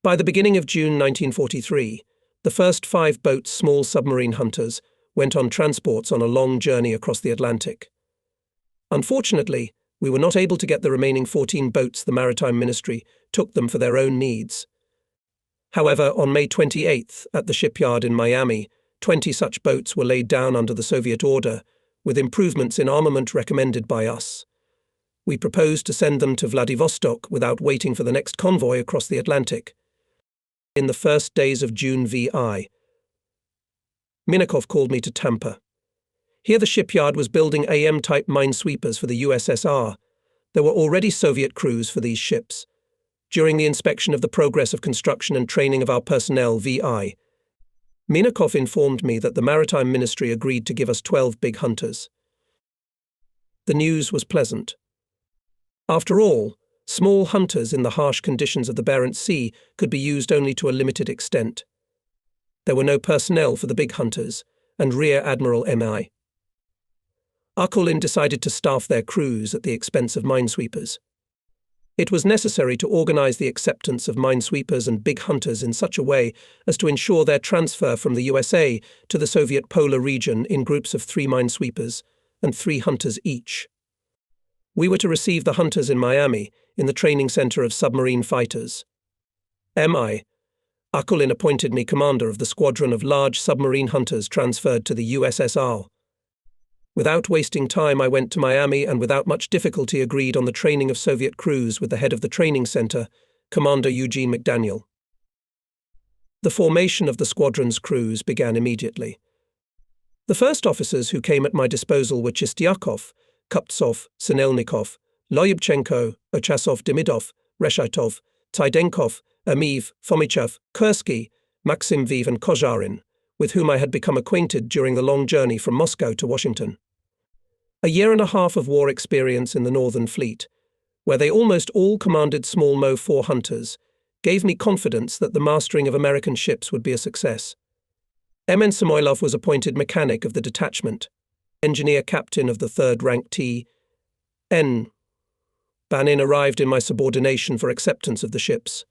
By the beginning of June 1943, the first 5 boats, small submarine hunters, went on transports on a long journey across the Atlantic. Unfortunately, we were not able to get the remaining 14 boats. The Maritime Ministry took them for their own needs. However, on May 28th, at the shipyard in Miami, 20 such boats were laid down under the Soviet order, with improvements in armament recommended by us. We proposed to send them to Vladivostok without waiting for the next convoy across the Atlantic. In the first days of June VI, Minakov called me to Tampa. Here the shipyard was building AM-type minesweepers for the USSR. There were already Soviet crews for these ships. During the inspection of the progress of construction and training of our personnel VI, Minakov informed me that the Maritime Ministry agreed to give us 12 big hunters. The news was pleasant. After all, small hunters in the harsh conditions of the Barents Sea could be used only to a limited extent. There were no personnel for the big hunters, and Rear Admiral M.I. Akulin decided to staff their crews at the expense of minesweepers. It was necessary to organize the acceptance of minesweepers and big hunters in such a way as to ensure their transfer from the USA to the Soviet polar region in groups of 3 minesweepers and 3 hunters each. We were to receive the hunters in Miami, in the training center of submarine fighters. M.I. Akulin appointed me commander of the squadron of large submarine hunters transferred to the USSR. Without wasting time, I went to Miami and without much difficulty agreed on the training of Soviet crews with the head of the training center, Commander Eugene McDaniel. The formation of the squadron's crews began immediately. The first officers who came at my disposal were Chistiakov, Kuptsov, Sinelnikov, Loyubchenko, Ochasov, Demidov, Reshetov, Taidenkov, Amiv, Fomichev, Kursky, Maximviv and Kozharin, with whom I had become acquainted during the long journey from Moscow to Washington. A year and a half of war experience in the Northern Fleet, where they almost all commanded small Mo-4 hunters, gave me confidence that the mastering of American ships would be a success. M.N. Samoylov was appointed mechanic of the detachment, engineer captain of the 3rd rank T.N. Banin arrived in my subordination for acceptance of the ships.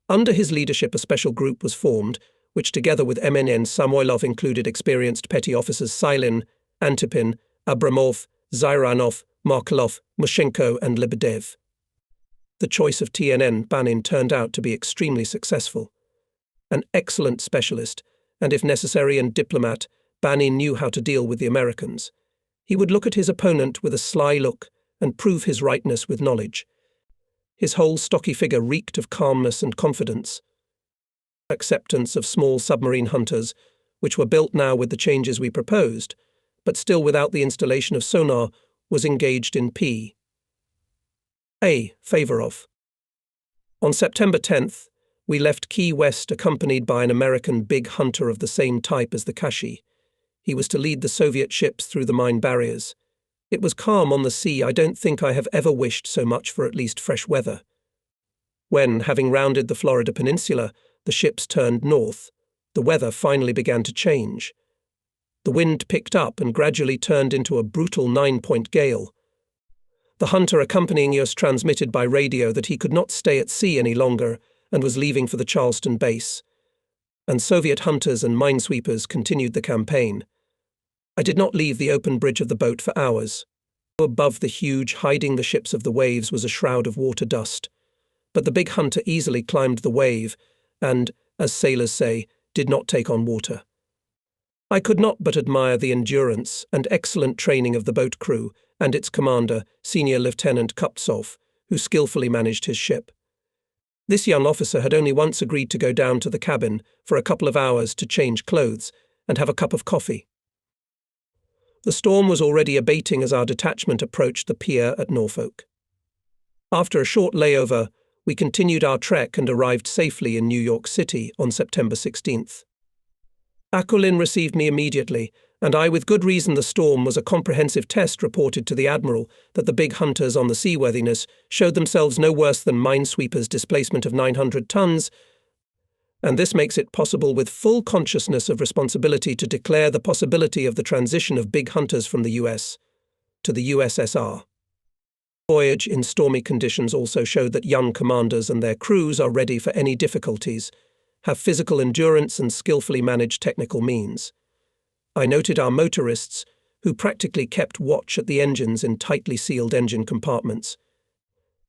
Under his leadership a special group was formed, which together with M.N. Samoylov included experienced petty officers Silin, Antipin, Abramov, Zairanov, Markelov, Mushenko and Lebedev. The choice of T.N. Banin turned out to be extremely successful. An excellent specialist, and if necessary a diplomat, Banin knew how to deal with the Americans. He would look at his opponent with a sly look and prove his rightness with knowledge. His whole stocky figure reeked of calmness and confidence. Acceptance of small submarine hunters, which were built now with the changes we proposed, but still without the installation of sonar, was engaged in P.A. favor of. On September 10th, we left Key West accompanied by an American big hunter of the same type as the Kashi. He was to lead the Soviet ships through the mine barriers. It was calm on the sea. I don't think I have ever wished so much for at least fresh weather. When, having rounded the Florida Peninsula, the ships turned north, the weather finally began to change. The wind picked up and gradually turned into a brutal 9-point gale. The hunter accompanying us transmitted by radio that he could not stay at sea any longer and was leaving for the Charleston base. And Soviet hunters and minesweepers continued the campaign. I did not leave the open bridge of the boat for hours. Above the huge, hiding the ships of the waves was a shroud of water dust. But the big hunter easily climbed the wave and, as sailors say, did not take on water. I could not but admire the endurance and excellent training of the boat crew and its commander, Senior Lieutenant Kuptsov, who skillfully managed his ship. This young officer had only once agreed to go down to the cabin for a couple of hours to change clothes and have a cup of coffee. The storm was already abating as our detachment approached the pier at Norfolk. After a short layover, we continued our trek and arrived safely in New York City on September 16th. Akulin received me immediately, and I, with good reason, the storm was a comprehensive test, reported to the Admiral that the big hunters on the seaworthiness showed themselves no worse than minesweepers' displacement of 900 tons, and this makes it possible with full consciousness of responsibility to declare the possibility of the transition of big hunters from the US to the USSR. Voyage in stormy conditions also showed that young commanders and their crews are ready for any difficulties, have physical endurance and skillfully manage technical means. I noted our motorists, who practically kept watch at the engines in tightly sealed engine compartments.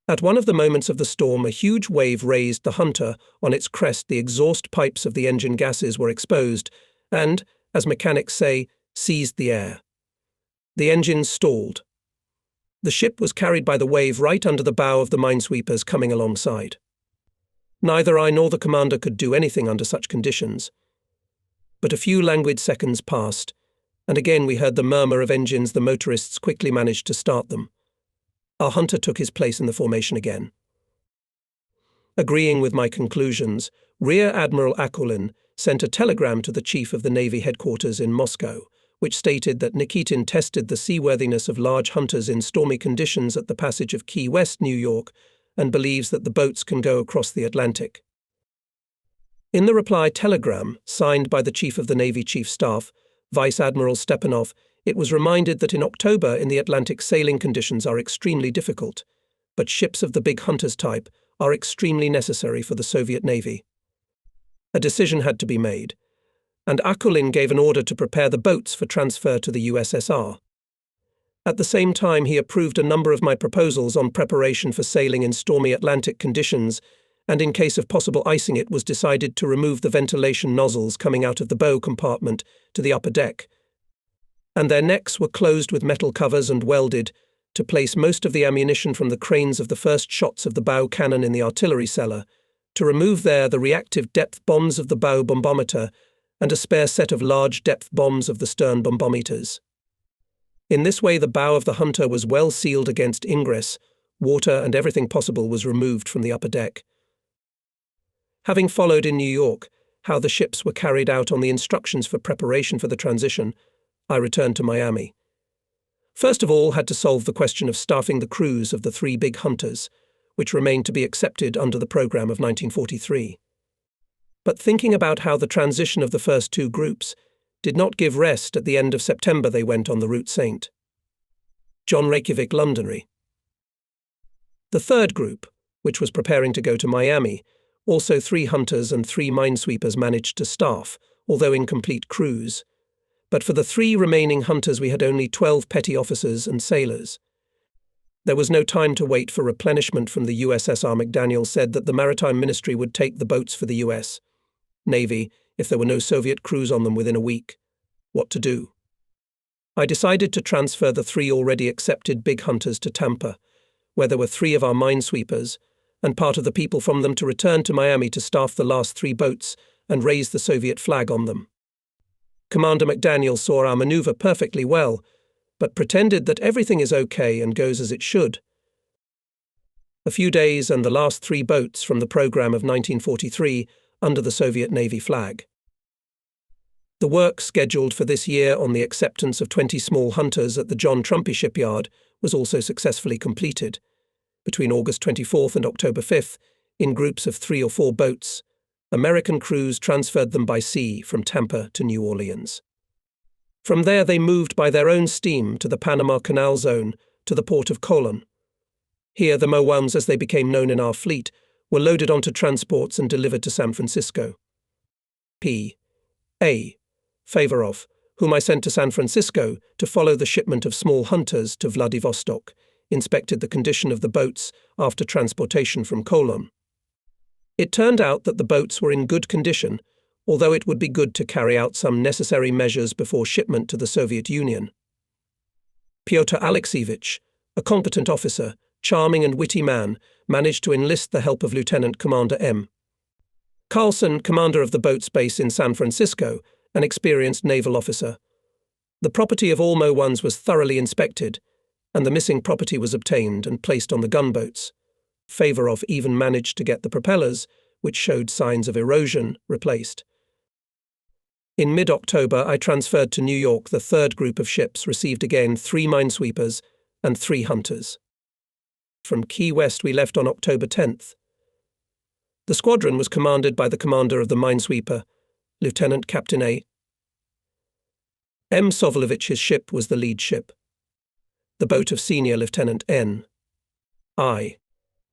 At one of the moments of the storm, a huge wave raised the Hunter. On its crest, the exhaust pipes of the engine gases were exposed and, as mechanics say, seized the air. The engines stalled. The ship was carried by the wave right under the bow of the minesweepers coming alongside. Neither I nor the commander could do anything under such conditions. But a few languid seconds passed, and again we heard the murmur of engines. The motorists quickly managed to start them. Our Hunter took his place in the formation again. Agreeing with my conclusions, Rear Admiral Akulin sent a telegram to the Chief of the Navy headquarters in Moscow, which stated that Nikitin tested the seaworthiness of large Hunters in stormy conditions at the passage of Key West, New York, and believes that the boats can go across the Atlantic. In the reply telegram, signed by the Chief of the Navy Chief Staff, Vice Admiral Stepanov, it was reminded that in October in the Atlantic sailing conditions are extremely difficult, but ships of the big Hunters type are extremely necessary for the Soviet Navy. A decision had to be made, and Akulin gave an order to prepare the boats for transfer to the USSR. At the same time, he approved a number of my proposals on preparation for sailing in stormy Atlantic conditions, and in case of possible icing it was decided to remove the ventilation nozzles coming out of the bow compartment to the upper deck, and their necks were closed with metal covers and welded to place most of the ammunition from the cranes of the first shots of the bow cannon in the artillery cellar, to remove there the reactive depth bombs of the bow bombometer and a spare set of large depth bombs of the stern bombometers. In this way the bow of the Hunter was well sealed against ingress, water and everything possible was removed from the upper deck. Having followed in New York how the ships were carried out on the instructions for preparation for the transition, I returned to Miami. First of all, had to solve the question of staffing the crews of the 3 big Hunters, which remained to be accepted under the program of 1943. But thinking about how the transition of the first 2 groups did not give rest, at the end of September they went on the route St. John Reykjavik Londonry. The 3rd group, which was preparing to go to Miami, also 3 Hunters and 3 minesweepers managed to staff, although incomplete crews. But for the 3 remaining Hunters we had only 12 petty officers and sailors. There was no time to wait for replenishment from the USSR. McDaniel said that the Maritime Ministry would take the boats for the US Navy if there were no Soviet crews on them within a week. What to do? I decided to transfer the 3 already accepted big Hunters to Tampa, where there were 3 of our minesweepers, and part of the people from them to return to Miami to staff the last 3 boats and raise the Soviet flag on them. Commander McDaniel saw our maneuver perfectly well, but pretended that everything is okay and goes as it should. A few days and the last 3 boats from the program of 1943 under the Soviet Navy flag. The work scheduled for this year on the acceptance of 20 small Hunters at the John Trumpy shipyard was also successfully completed. Between August 24th and October 5th, in groups of 3 or 4 boats, American crews transferred them by sea from Tampa to New Orleans. From there they moved by their own steam to the Panama Canal Zone to the port of Colon. Here the Mo-1s, as they became known in our fleet, were loaded onto transports and delivered to San Francisco. P.A. Favorov, whom I sent to San Francisco to follow the shipment of small Hunters to Vladivostok, inspected the condition of the boats after transportation from Colon. It turned out that the boats were in good condition, although it would be good to carry out some necessary measures before shipment to the Soviet Union. Pyotr Alexievich, a competent officer, charming and witty man, managed to enlist the help of Lieutenant Commander M. Carlson, commander of the boat's base in San Francisco, an experienced naval officer. The property of all Mo-1s was thoroughly inspected, and the missing property was obtained and placed on the gunboats. Favorov even managed to get the propellers, which showed signs of erosion, replaced. In mid-October, I transferred to New York the 3rd group of ships, received again 3 minesweepers and 3 Hunters. From Key West we left on October 10th. The squadron was commanded by the commander of the minesweeper, Lieutenant Captain A. M. Sovolevich's ship was the lead ship. The boat of Senior Lieutenant N. I.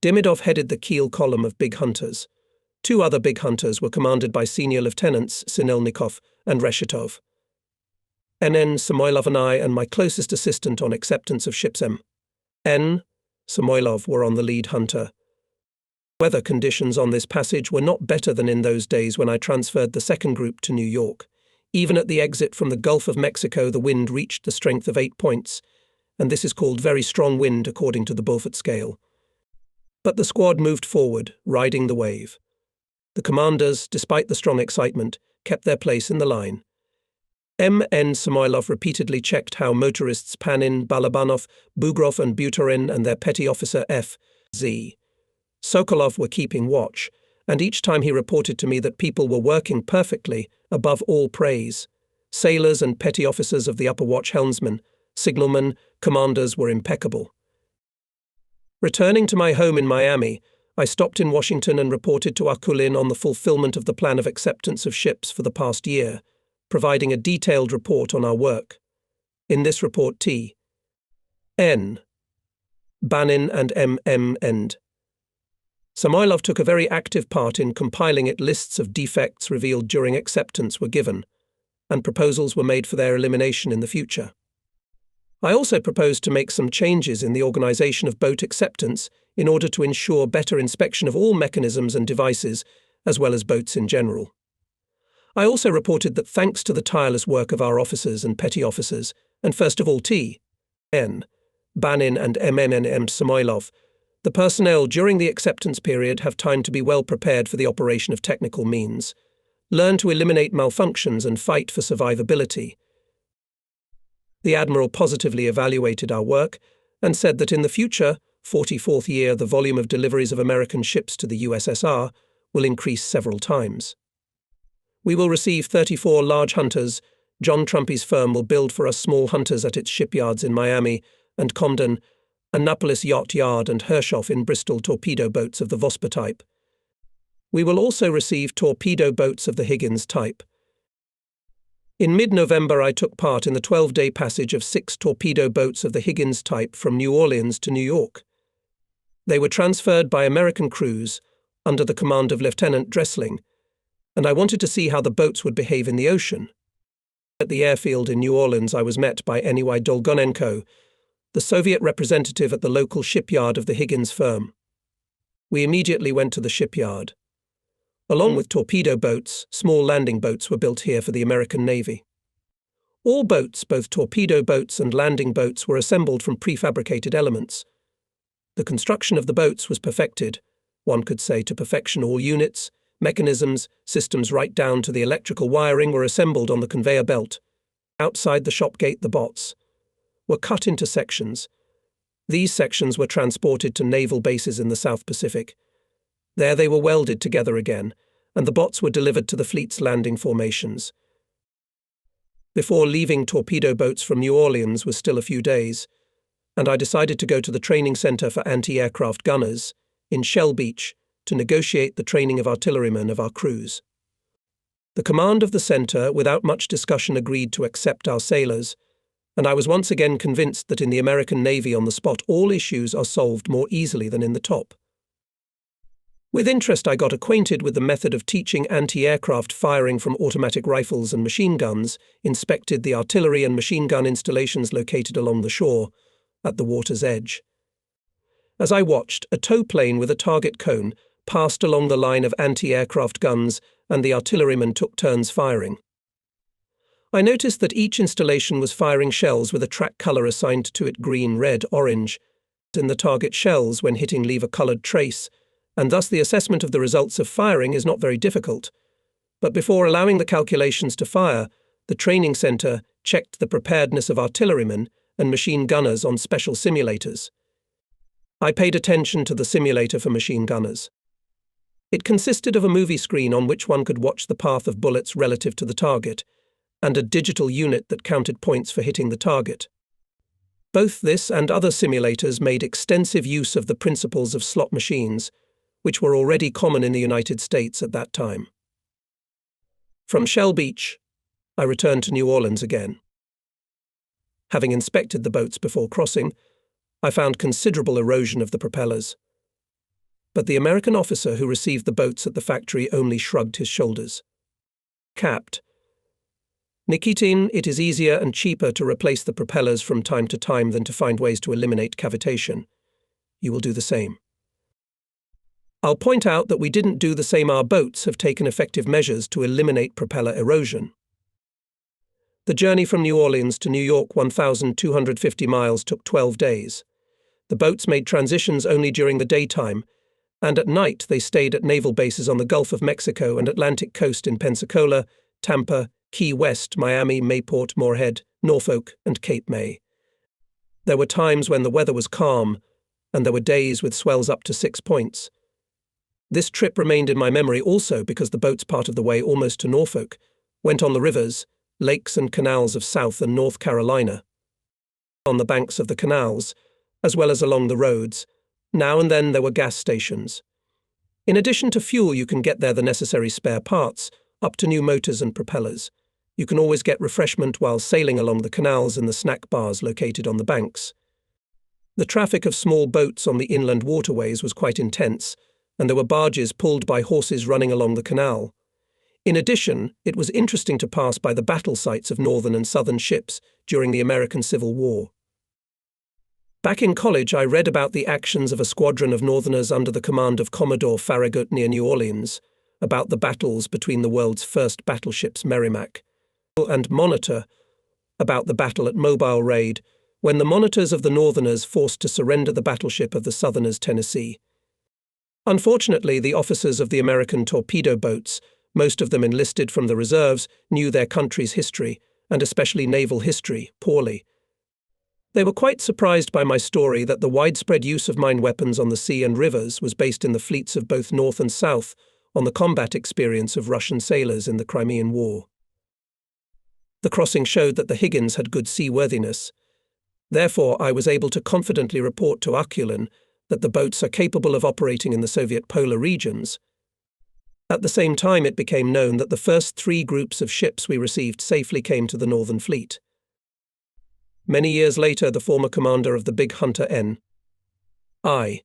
Demidov headed the keel column of big hunters. Two other big hunters were commanded by senior lieutenants Sinelnikov and Reshetov. NN Samoylov and my closest assistant on acceptance of ships M. Samoylov were on the lead hunter. Weather conditions on this passage were not better than in those days when I transferred the second group to New York. Even at the exit from the Gulf of Mexico, the wind reached the strength of 8 points, and this is called very strong wind according to the Beaufort scale. But the squad moved forward, riding the wave. The commanders, despite the strong excitement, kept their place in the line. M.N. Samoylov repeatedly checked how motorists Panin, Balabanov, Bugrov and Buterin and their petty officer F.Z. Sokolov were keeping watch, and each time he reported to me that people were working perfectly, above all praise. Sailors and petty officers of the upper watch, helmsmen, signalmen, commanders were impeccable. Returning to my home in Miami, I stopped in Washington and reported to Akulin on the fulfillment of the plan of acceptance of ships for the past year, providing a detailed report on our work. In this report, T.N. Banin and M.M. End. Samoylov took a very active part in compiling it. Lists of defects revealed during acceptance were given, and proposals were made for their elimination in the future. I also proposed to make some changes in the organization of boat acceptance in order to ensure better inspection of all mechanisms and devices, as well as boats in general. I also reported that thanks to the tireless work of our officers and petty officers, and first of all T.N. Banin and M.M. Samoylov, the personnel during the acceptance period have time to be well prepared for the operation of technical means, learn to eliminate malfunctions and fight for survivability. The Admiral positively evaluated our work and said that in the future, 44th year, the volume of deliveries of American ships to the USSR will increase several times. We will receive 34 large hunters. John Trumpy's firm will build for us small hunters at its shipyards in Miami and Comden, Annapolis Yacht Yard and Hershoff in Bristol torpedo boats of the Vosper type. We will also receive torpedo boats of the Higgins type. In mid-November, I took part in the 12-day passage of 6 torpedo boats of the Higgins type from New Orleans to New York. They were transferred by American crews under the command of Lieutenant Dressling, and I wanted to see how the boats would behave in the ocean. At the airfield in New Orleans, I was met by Niy Dolgonenko, the Soviet representative at the local shipyard of the Higgins firm. We immediately went to the shipyard. Along with torpedo boats, small landing boats were built here for the American Navy. All boats, both torpedo boats and landing boats, were assembled from prefabricated elements. The construction of the boats was perfected, one could say to perfection. All units, mechanisms, systems right down to the electrical wiring were assembled on the conveyor belt. Outside the shop gate, the bots were cut into sections. These sections were transported to naval bases in the South Pacific. There they were welded together again, and the bots were delivered to the fleet's landing formations. Before leaving, torpedo boats from New Orleans was still a few days, and I decided to go to the training center for anti-aircraft gunners in Shell Beach to negotiate the training of artillerymen of our crews. The command of the center, without much discussion, agreed to accept our sailors, and I was once again convinced that in the American Navy on the spot all issues are solved more easily than in the top. With interest, I got acquainted with the method of teaching anti-aircraft firing from automatic rifles and machine guns, inspected the artillery and machine gun installations located along the shore, at the water's edge. As I watched, a tow plane with a target cone passed along the line of anti-aircraft guns, and the artillerymen took turns firing. I noticed that each installation was firing shells with a track color assigned to it: green, red, orange, and the target shells, when hitting, leave a colored trace, and thus the assessment of the results of firing is not very difficult. But before allowing the calculations to fire, the training center checked the preparedness of artillerymen and machine gunners on special simulators. I paid attention to the simulator for machine gunners. It consisted of a movie screen on which one could watch the path of bullets relative to the target, and a digital unit that counted points for hitting the target. Both this and other simulators made extensive use of the principles of slot machines, which were already common in the United States at that time. From Shell Beach, I returned to New Orleans again. Having inspected the boats before crossing, I found considerable erosion of the propellers. But the American officer who received the boats at the factory only shrugged his shoulders. Capt. Nikitin, it is easier and cheaper to replace the propellers from time to time than to find ways to eliminate cavitation. You will do the same. I'll point out that we didn't do the same. Our boats have taken effective measures to eliminate propeller erosion. The journey from New Orleans to New York, 1,250 miles, took 12 days. The boats made transitions only during the daytime, and at night they stayed at naval bases on the Gulf of Mexico and Atlantic coast in Pensacola, Tampa, Key West, Miami, Mayport, Moorhead, Norfolk, and Cape May. There were times when the weather was calm, and there were days with swells up to 6 points. This trip remained in my memory also because the boats part of the way almost to Norfolk went on the rivers, lakes and canals of South and North Carolina. On the banks of the canals, as well as along the roads, now and then there were gas stations. In addition to fuel, you can get there the necessary spare parts, up to new motors and propellers. You can always get refreshment while sailing along the canals and the snack bars located on the banks. The traffic of small boats on the inland waterways was quite intense, and there were barges pulled by horses running along the canal. In addition, it was interesting to pass by the battle sites of Northern and Southern ships during the American Civil War. Back in college, I read about the actions of a squadron of Northerners under the command of Commodore Farragut near New Orleans, about the battles between the world's first battleships Merrimac, and Monitor, about the battle at Mobile Raid, when the monitors of the Northerners forced to surrender the battleship of the Southerners Tennessee. Unfortunately, the officers of the American torpedo boats, most of them enlisted from the reserves, knew their country's history, and especially naval history, poorly. They were quite surprised by my story that the widespread use of mine weapons on the sea and rivers was based in the fleets of both North and South on the combat experience of Russian sailors in the Crimean War. The crossing showed that the Higgins had good seaworthiness. Therefore, I was able to confidently report to Akulin that the boats are capable of operating in the Soviet polar regions. At the same time, it became known that the first 3 groups of ships we received safely came to the Northern Fleet. Many years later, the former commander of the Big Hunter N.I.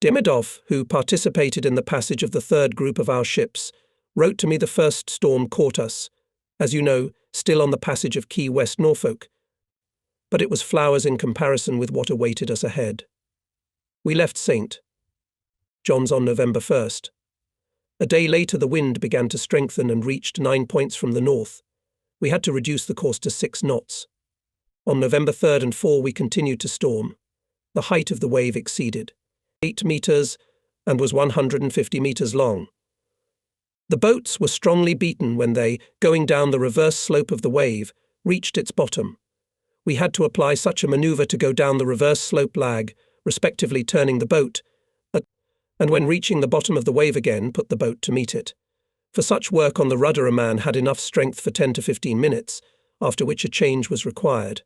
Demidov, who participated in the passage of the 3rd group of our ships, wrote to me the first storm caught us, as you know, still on the passage of Key West, Norfolk. But it was flowers in comparison with what awaited us ahead. We left St. John's on November 1st. A day later, the wind began to strengthen and reached 9 points from the north. We had to reduce the course to 6 knots. On November 3rd and 4, we continued to storm. The height of the wave exceeded 8 meters and was 150 meters long. The boats were strongly beaten when they, going down the reverse slope of the wave, reached its bottom. We had to apply such a maneuver to go down the reverse slope lag, respectively turning the boat, and when reaching the bottom of the wave again, put the boat to meet it. For such work on the rudder, a man had enough strength for 10 to 15 minutes, after which a change was required.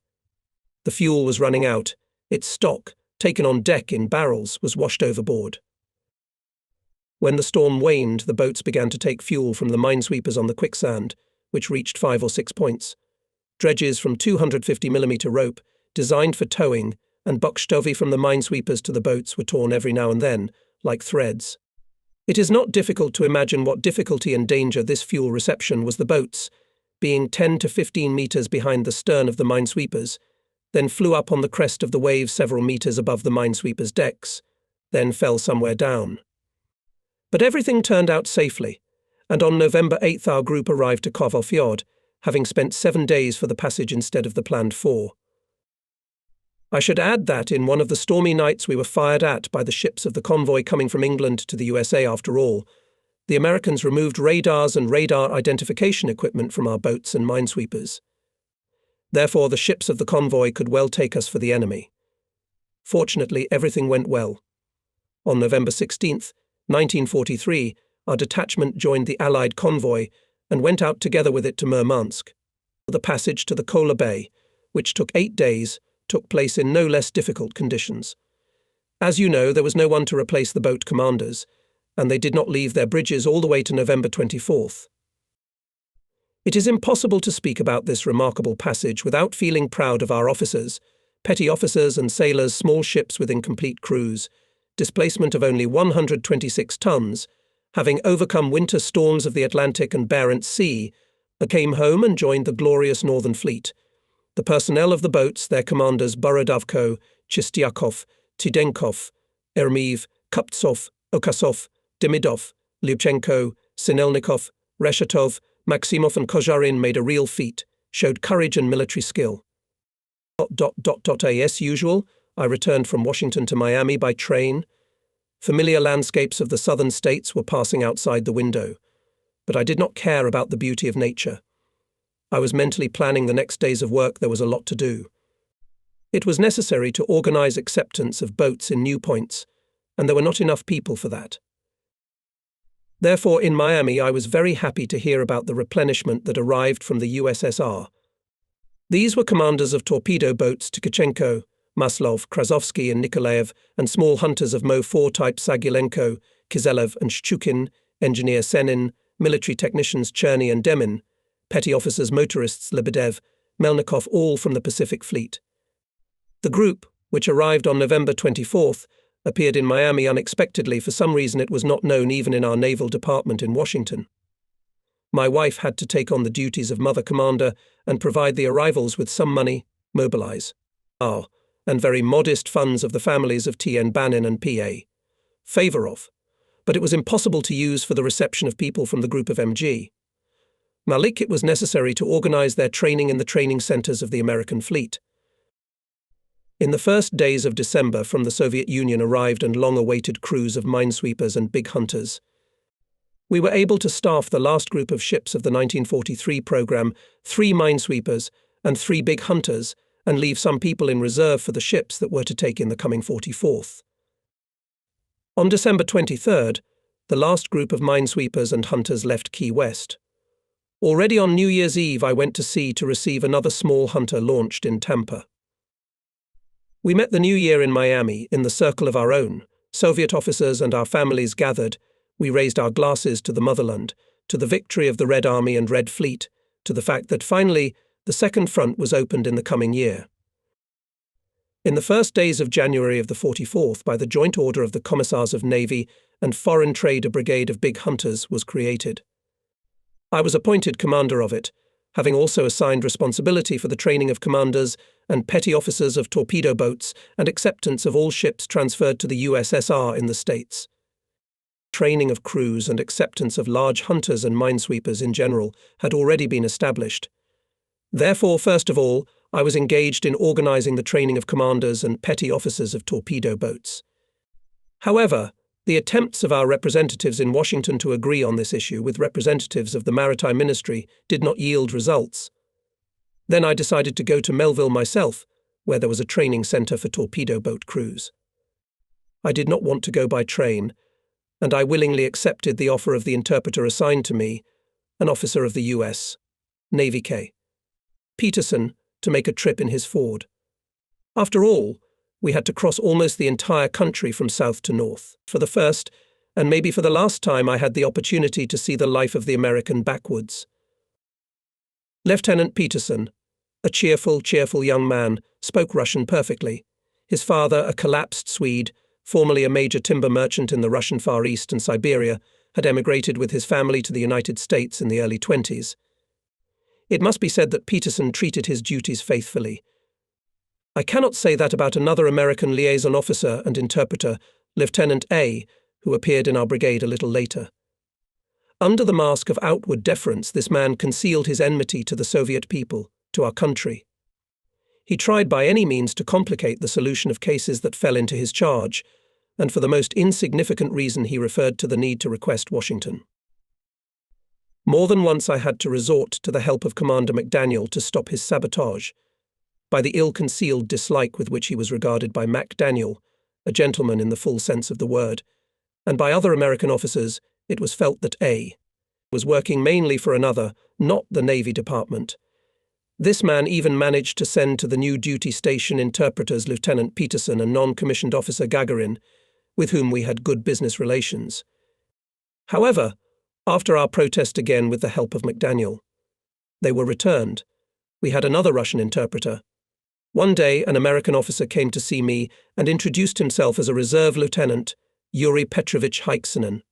The fuel was running out. Its stock, taken on deck in barrels, was washed overboard. When the storm waned, the boats began to take fuel from the minesweepers on the quicksand, which reached 5 or 6 points. Dredges from 250mm rope, designed for towing, and buckstovi from the minesweepers to the boats were torn every now and then, like threads. It is not difficult to imagine what difficulty and danger this fuel reception was. The boats, being 10 to 15 meters behind the stern of the minesweepers, then flew up on the crest of the wave several meters above the minesweepers' decks, then fell somewhere down. But everything turned out safely, and on November 8th our group arrived to Kovel Fjord, having spent 7 days for the passage instead of the planned 4. I should add that in one of the stormy nights we were fired at by the ships of the convoy coming from England to the USA. After all, the Americans removed radars and radar identification equipment from our boats and minesweepers. Therefore, the ships of the convoy could well take us for the enemy. Fortunately, everything went well. On November 16th, 1943, our detachment joined the Allied convoy and went out together with it to Murmansk. The passage to the Kola Bay, which took 8 days, took place in no less difficult conditions. As you know, there was no one to replace the boat commanders, and they did not leave their bridges all the way to November 24th. It is impossible to speak about this remarkable passage without feeling proud of our officers, petty officers and sailors, small ships with incomplete crews, displacement of only 126 tons, having overcome winter storms of the Atlantic and Barents Sea, came home and joined the glorious Northern Fleet. The personnel of the boats, their commanders Borodavko, Chistiakov, Tidenkov, Ermiev, Kuptsov, Okasov, Demidov, Lyubchenko, Sinelnikov, Reshetov, Maximov and Kozharin made a real feat, showed courage and military skill. As usual, I returned from Washington to Miami by train. Familiar landscapes of the southern states were passing outside the window, but I did not care about the beauty of nature. I was mentally planning the next days of work. There was a lot to do. It was necessary to organize acceptance of boats in new points, and there were not enough people for that. Therefore, in Miami, I was very happy to hear about the replenishment that arrived from the USSR. These were commanders of torpedo boats Tkachenko, Maslov, Krasovsky and Nikolaev, and small hunters of Mo-4 type Sagulenko, Kizelev and Shchukin, engineer Senin, military technicians Cherny and Demin, petty officers motorists Lebedev, Melnikov, all from the Pacific Fleet. The group, which arrived on November 24th, appeared in Miami unexpectedly. For some reason it was not known even in our naval department in Washington. My wife had to take on the duties of mother commander and provide the arrivals with some money, mobilize, and very modest funds of the families of T.N. Banin and P.A. Favorov, but it was impossible to use for the reception of people from the group of MG. Malik, it was necessary to organize their training in the training centers of the American fleet. In the first days of December from the Soviet Union arrived and long-awaited crews of minesweepers and big hunters. We were able to staff the last group of ships of the 1943 program, 3 minesweepers and 3 big hunters, and leave some people in reserve for the ships that were to take in the coming 44th. On December 23rd, the last group of minesweepers and hunters left Key West. Already on New Year's Eve I went to sea to receive another small hunter launched in Tampa. We met the new year in Miami, in the circle of our own, Soviet officers and our families gathered. We raised our glasses to the motherland, to the victory of the Red Army and Red Fleet, to the fact that finally the second front was opened in the coming year. In the first days of January of the 44th, by the joint order of the Commissars of Navy and Foreign Trade, a brigade of big hunters was created. I was appointed commander of it, having also assigned responsibility for the training of commanders and petty officers of torpedo boats and acceptance of all ships transferred to the USSR in the States. Training of crews and acceptance of large hunters and minesweepers in general had already been established. Therefore, first of all, I was engaged in organizing the training of commanders and petty officers of torpedo boats. However, the attempts of our representatives in Washington to agree on this issue with representatives of the Maritime Ministry did not yield results. Then I decided to go to Melville myself, where there was a training center for torpedo boat crews. I did not want to go by train, and I willingly accepted the offer of the interpreter assigned to me, an officer of the U.S. Navy K. Peterson, to make a trip in his Ford. After all, we had to cross almost the entire country from south to north. For the first, and maybe for the last time, I had the opportunity to see the life of the American backwoods. Lieutenant Peterson, a cheerful young man, spoke Russian perfectly. His father, a collapsed Swede, formerly a major timber merchant in the Russian Far East and Siberia, had emigrated with his family to the United States in the early 20s. It must be said that Peterson treated his duties faithfully. I cannot say that about another American liaison officer and interpreter, Lieutenant A., who appeared in our brigade a little later. Under the mask of outward deference, this man concealed his enmity to the Soviet people, to our country. He tried by any means to complicate the solution of cases that fell into his charge, and for the most insignificant reason he referred to the need to request Washington. More than once I had to resort to the help of Commander McDaniel to stop his sabotage, by the ill-concealed dislike with which he was regarded by McDaniel, a gentleman in the full sense of the word, and by other American officers. It was felt that A. was working mainly for another, not the Navy Department. This man even managed to send to the new duty station interpreters Lieutenant Peterson and non-commissioned officer Gagarin, with whom we had good business relations. However, after our protest again with the help of McDaniel, they were returned. We had another Russian interpreter, One day, an American officer came to see me and introduced himself as a reserve lieutenant, Yuri Petrovich Heiksinen.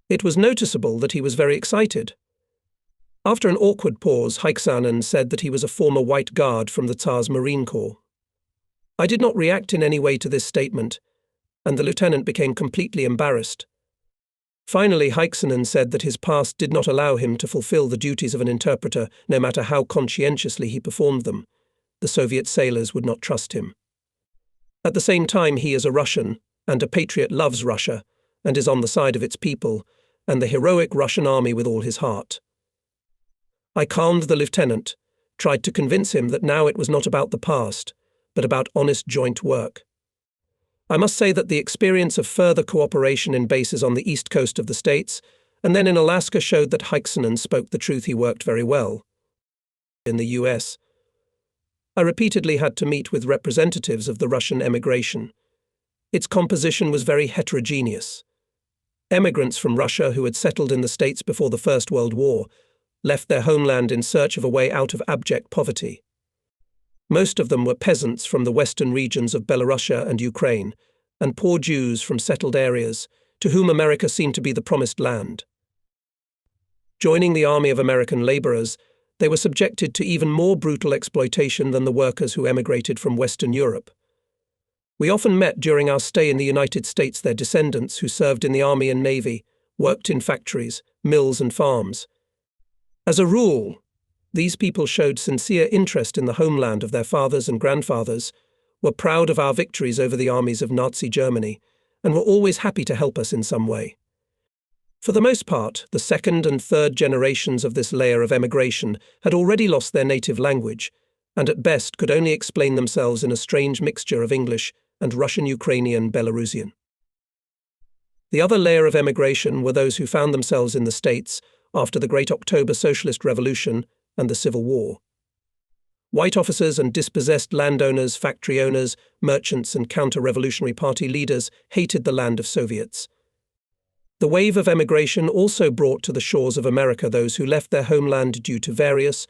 It was noticeable that he was very excited. After an awkward pause, Heiksinen said that he was a former White Guard from the Tsar's Marine Corps. I did not react in any way to this statement, and the lieutenant became completely embarrassed. Finally, Heiksinen said that his past did not allow him to fulfill the duties of an interpreter, no matter how conscientiously he performed them. The Soviet sailors would not trust him. At the same time, he is a Russian, and a patriot loves Russia, and is on the side of its people, and the heroic Russian army with all his heart. I calmed the lieutenant, tried to convince him that now it was not about the past, but about honest joint work. I must say that the experience of further cooperation in bases on the east coast of the States and then in Alaska showed that Heiksinen spoke the truth. He worked very well. In the US, I repeatedly had to meet with representatives of the Russian emigration. Its composition was very heterogeneous. Emigrants from Russia who had settled in the States before the First World War left their homeland in search of a way out of abject poverty. Most of them were peasants from the western regions of Belarusia and Ukraine, and poor Jews from settled areas, to whom America seemed to be the promised land. Joining the army of American laborers, they were subjected to even more brutal exploitation than the workers who emigrated from Western Europe. We often met during our stay in the United States their descendants who served in the Army and Navy, worked in factories, mills and farms. As a rule, these people showed sincere interest in the homeland of their fathers and grandfathers, were proud of our victories over the armies of Nazi Germany, and were always happy to help us in some way. For the most part, the second and third generations of this layer of emigration had already lost their native language, and at best could only explain themselves in a strange mixture of English and Russian-Ukrainian Belarusian. The other layer of emigration were those who found themselves in the States after the Great October Socialist Revolution and the Civil War. White officers and dispossessed landowners, factory owners, merchants and counter-revolutionary party leaders hated the land of Soviets. The wave of emigration also brought to the shores of America those who left their homeland due to various,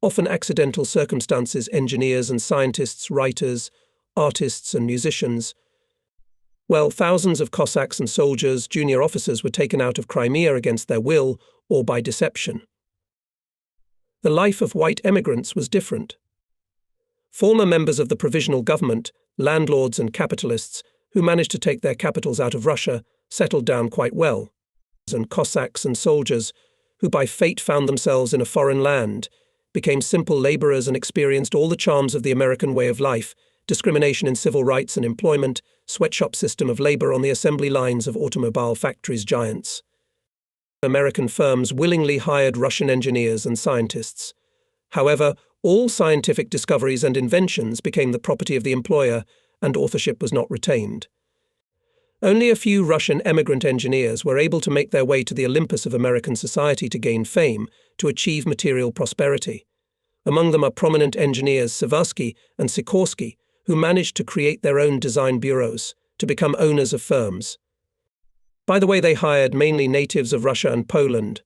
often accidental circumstances: engineers and scientists, writers, artists and musicians. Well, thousands of Cossacks and soldiers, junior officers, were taken out of Crimea against their will or by deception. The life of white emigrants was different. Former members of the provisional government, landlords and capitalists who managed to take their capitals out of Russia settled down quite well, and Cossacks and soldiers who by fate found themselves in a foreign land became simple laborers and experienced all the charms of the American way of life: discrimination in civil rights and employment, sweatshop system of labor on the assembly lines of automobile factories giants. American firms willingly hired Russian engineers and scientists. However, all scientific discoveries and inventions became the property of the employer, and authorship was not retained. Only a few Russian emigrant engineers were able to make their way to the Olympus of American society to gain fame, to achieve material prosperity. Among them are prominent engineers Seversky and Sikorsky, who managed to create their own design bureaus, to become owners of firms. By the way, they hired mainly natives of Russia and Poland.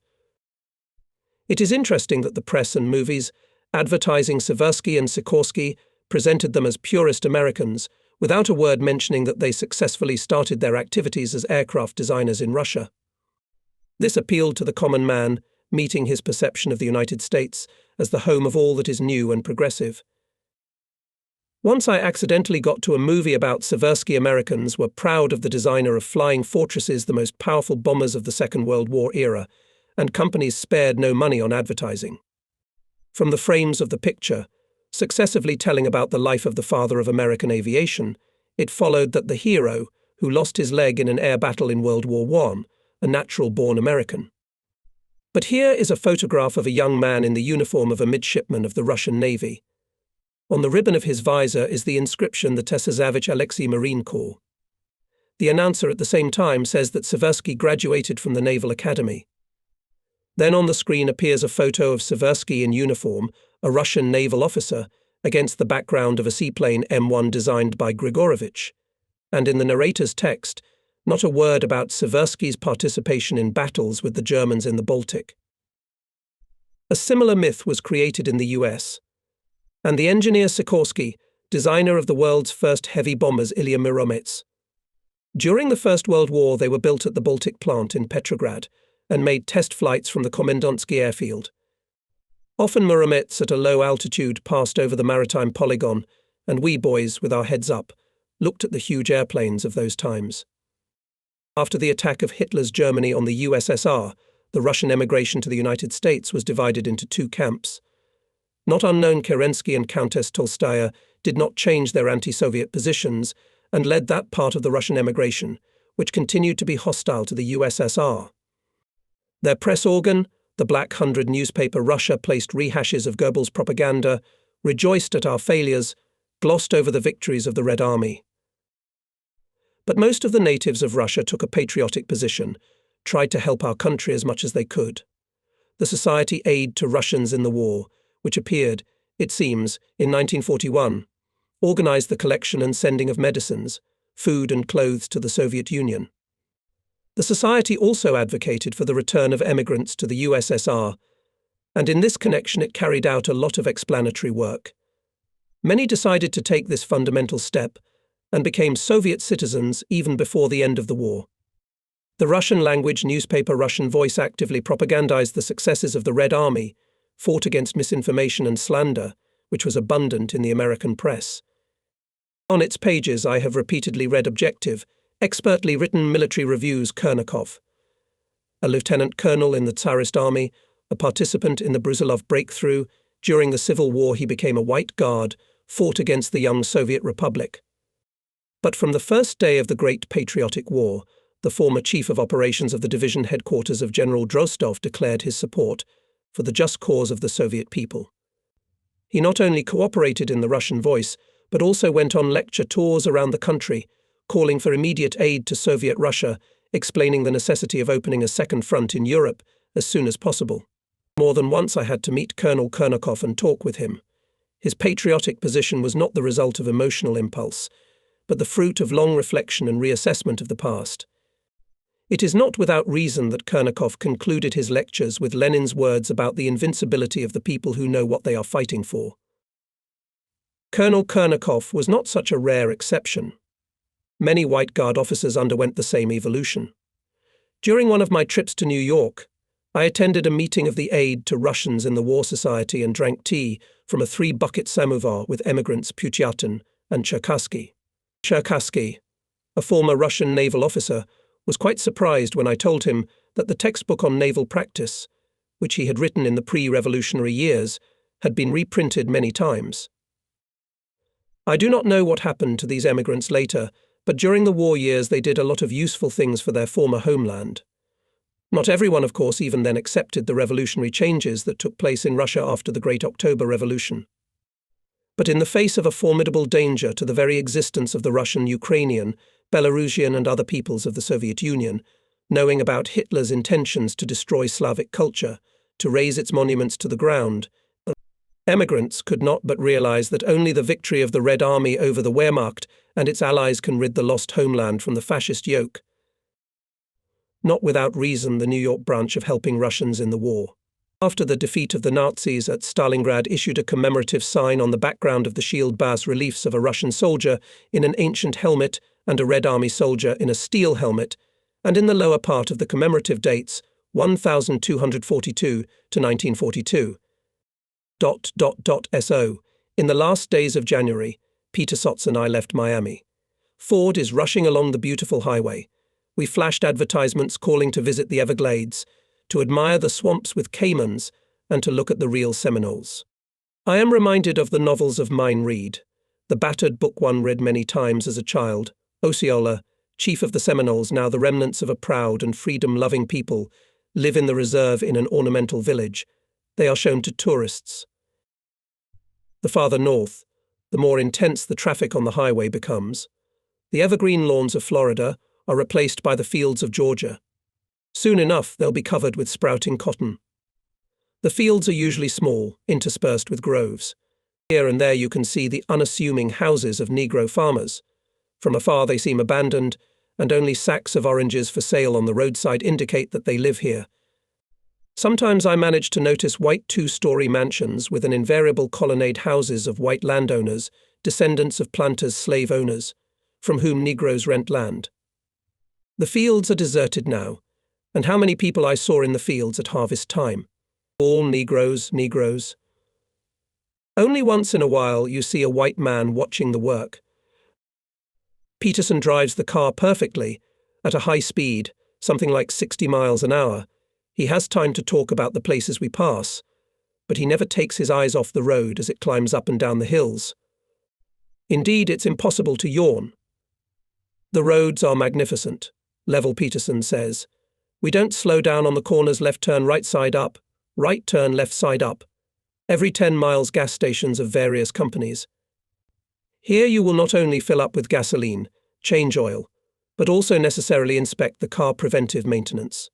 It is interesting that the press and movies, advertising Seversky and Sikorsky, presented them as purist Americans, without a word mentioning that they successfully started their activities as aircraft designers in Russia. This appealed to the common man, meeting his perception of the United States as the home of all that is new and progressive. Once I accidentally got to a movie about Seversky Americans were proud of the designer of flying fortresses, the most powerful bombers of the Second World War era, and companies spared no money on advertising. From the frames of the picture, successively telling about the life of the father of American aviation, it followed that the hero, who lost his leg in an air battle in World War I, a natural-born American. But here is a photograph of a young man in the uniform of a midshipman of the Russian Navy. On the ribbon of his visor is the inscription, the Tesazavich Alexei Marine Corps. The announcer at the same time says that Seversky graduated from the Naval Academy. Then on the screen appears a photo of Seversky in uniform, a Russian naval officer, against the background of a seaplane M1 designed by Grigorovich. And in the narrator's text, not a word about Seversky's participation in battles with the Germans in the Baltic. A similar myth was created in the US. and the engineer Sikorsky, designer of the world's first heavy bombers Ilya Muromets. During the First World War, they were built at the Baltic plant in Petrograd and made test flights from the Komendantsky airfield. Often Muromets at a low altitude passed over the maritime polygon, and we boys, with our heads up, looked at the huge airplanes of those times. After the attack of Hitler's Germany on the USSR, the Russian emigration to the United States was divided into two camps. Not unknown Kerensky and Countess Tolstaya did not change their anti-Soviet positions and led that part of the Russian emigration, which continued to be hostile to the USSR. Their press organ, the Black Hundred newspaper Russia, placed rehashes of Goebbels' propaganda, rejoiced at our failures, glossed over the victories of the Red Army. But most of the natives of Russia took a patriotic position, tried to help our country as much as they could. The Society Aid to Russians in the War, which appeared, it seems, in 1941, organized the collection and sending of medicines, food and clothes to the Soviet Union. The Society also advocated for the return of emigrants to the USSR, and in this connection it carried out a lot of explanatory work. Many decided to take this fundamental step and became Soviet citizens even before the end of the war. The Russian-language newspaper Russian Voice actively propagandized the successes of the Red Army, fought against misinformation and slander, which was abundant in the American press. On its pages I have repeatedly read objective, expertly written military reviews. Kernakov, a lieutenant colonel in the Tsarist army, a participant in the Brusilov breakthrough, during the Civil War he became a White Guard, fought against the young Soviet Republic. But from the first day of the Great Patriotic War, the former chief of operations of the division headquarters of General Drostov declared his support for the just cause of the Soviet people. He not only cooperated in the Russian Voice, but also went on lecture tours around the country, calling for immediate aid to Soviet Russia, explaining the necessity of opening a second front in Europe as soon as possible. More than once I had to meet Colonel Kernakov and talk with him. His patriotic position was not the result of emotional impulse, but the fruit of long reflection and reassessment of the past. It is not without reason that Kernakov concluded his lectures with Lenin's words about the invincibility of the people who know what they are fighting for. Colonel Kernakov was not such a rare exception. Many White Guard officers underwent the same evolution. During one of my trips to New York, I attended a meeting of the Aid to Russians in the War Society and drank tea from a 3-bucket samovar with emigrants Puchyatin and Cherkassky. Cherkassky, a former Russian naval officer, was quite surprised when I told him that the textbook on naval practice, which he had written in the pre-revolutionary years, had been reprinted many times. I do not know what happened to these emigrants later, but during the war years they did a lot of useful things for their former homeland. Not everyone, of course, even then accepted the revolutionary changes that took place in Russia after the Great October Revolution. But in the face of a formidable danger to the very existence of the Russian, Ukrainian, Belarusian and other peoples of the Soviet Union, knowing about Hitler's intentions to destroy Slavic culture, to raze its monuments to the ground, emigrants could not but realize that only the victory of the Red Army over the Wehrmacht and its allies can rid the lost homeland from the fascist yoke. Not without reason, the New York branch of Helping Russians in the War, after the defeat of the Nazis at Stalingrad, issued a commemorative sign on the background of the shield bas-reliefs of a Russian soldier in an ancient helmet and a Red Army soldier in a steel helmet, and in the lower part of the commemorative dates 1242 to 1942. So, in the last days of January, Peter Sotz and I left Miami. Ford is rushing along the beautiful highway. We flashed advertisements calling to visit the Everglades, to admire the swamps with caimans, and to look at the real Seminoles. I am reminded of the novels of Mayne Reid, the battered book one read many times as a child. Osceola, chief of the Seminoles, now the remnants of a proud and freedom-loving people, live in the reserve in an ornamental village. They are shown to tourists. The farther north, the more intense the traffic on the highway becomes. The evergreen lawns of Florida are replaced by the fields of Georgia. Soon enough, they'll be covered with sprouting cotton. The fields are usually small, interspersed with groves. Here and there you can see the unassuming houses of Negro farmers. From afar they seem abandoned, and only sacks of oranges for sale on the roadside indicate that they live here. Sometimes I manage to notice white two-story mansions with an invariable colonnade houses of white landowners, descendants of planters' slave owners, from whom Negroes rent land. The fields are deserted now, and how many people I saw in the fields at harvest time. All Negroes. Only once in a while you see a white man watching the work. Peterson drives the car perfectly, at a high speed, something like 60 miles an hour. He has time to talk about the places we pass, but he never takes his eyes off the road as it climbs up and down the hills. Indeed, it's impossible to yawn. The roads are magnificent, Level Peterson says. We don't slow down on the corners, left turn right side up, right turn left side up. Every 10 miles gas stations of various companies. Here you will not only fill up with gasoline, change oil, but also necessarily inspect the car preventive maintenance.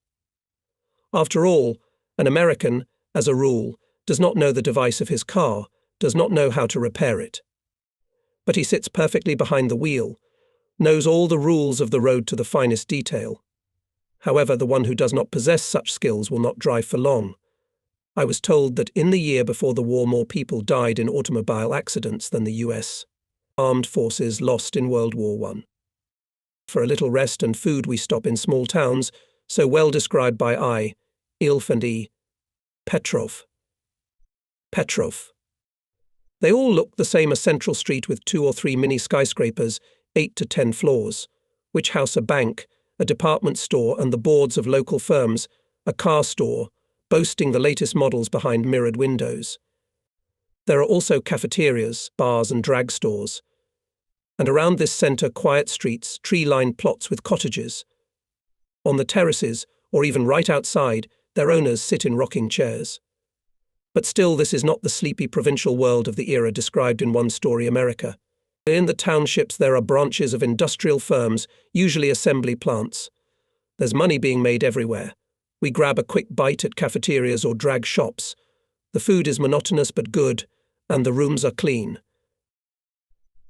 After all, an American, as a rule, does not know the device of his car, does not know how to repair it. But he sits perfectly behind the wheel, knows all the rules of the road to the finest detail. However, the one who does not possess such skills will not drive for long. I was told that in the year before the war more people died in automobile accidents than the U.S. Armed forces lost in World War I. For a little rest and food we stop in small towns, so well described by I, Ilf and E. Petrov. They all look the same, a central street with 2 or 3 mini skyscrapers, 8 to 10 floors, which house a bank, a department store and the boards of local firms, a car store, boasting the latest models behind mirrored windows. There are also cafeterias, bars and drag stores. And around this centre, quiet streets, tree-lined plots with cottages. On the terraces, or even right outside, their owners sit in rocking chairs. But still, this is not the sleepy provincial world of the era described in One Story America. In the townships there are branches of industrial firms, usually assembly plants. There's money being made everywhere. We grab a quick bite at cafeterias or drag shops. The food is monotonous but good, and the rooms are clean.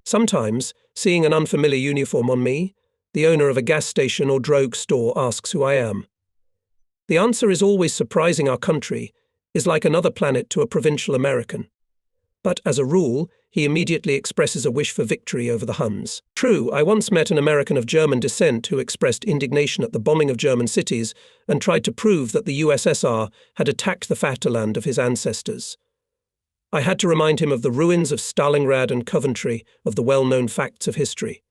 Sometimes, seeing an unfamiliar uniform on me, the owner of a gas station or drug store asks who I am. The answer is always surprising. Our country is like another planet to a provincial American. But as a rule, he immediately expresses a wish for victory over the Huns. True, I once met an American of German descent who expressed indignation at the bombing of German cities and tried to prove that the USSR had attacked the Vaterland of his ancestors. I had to remind him of the ruins of Stalingrad and Coventry, of the well-known facts of history.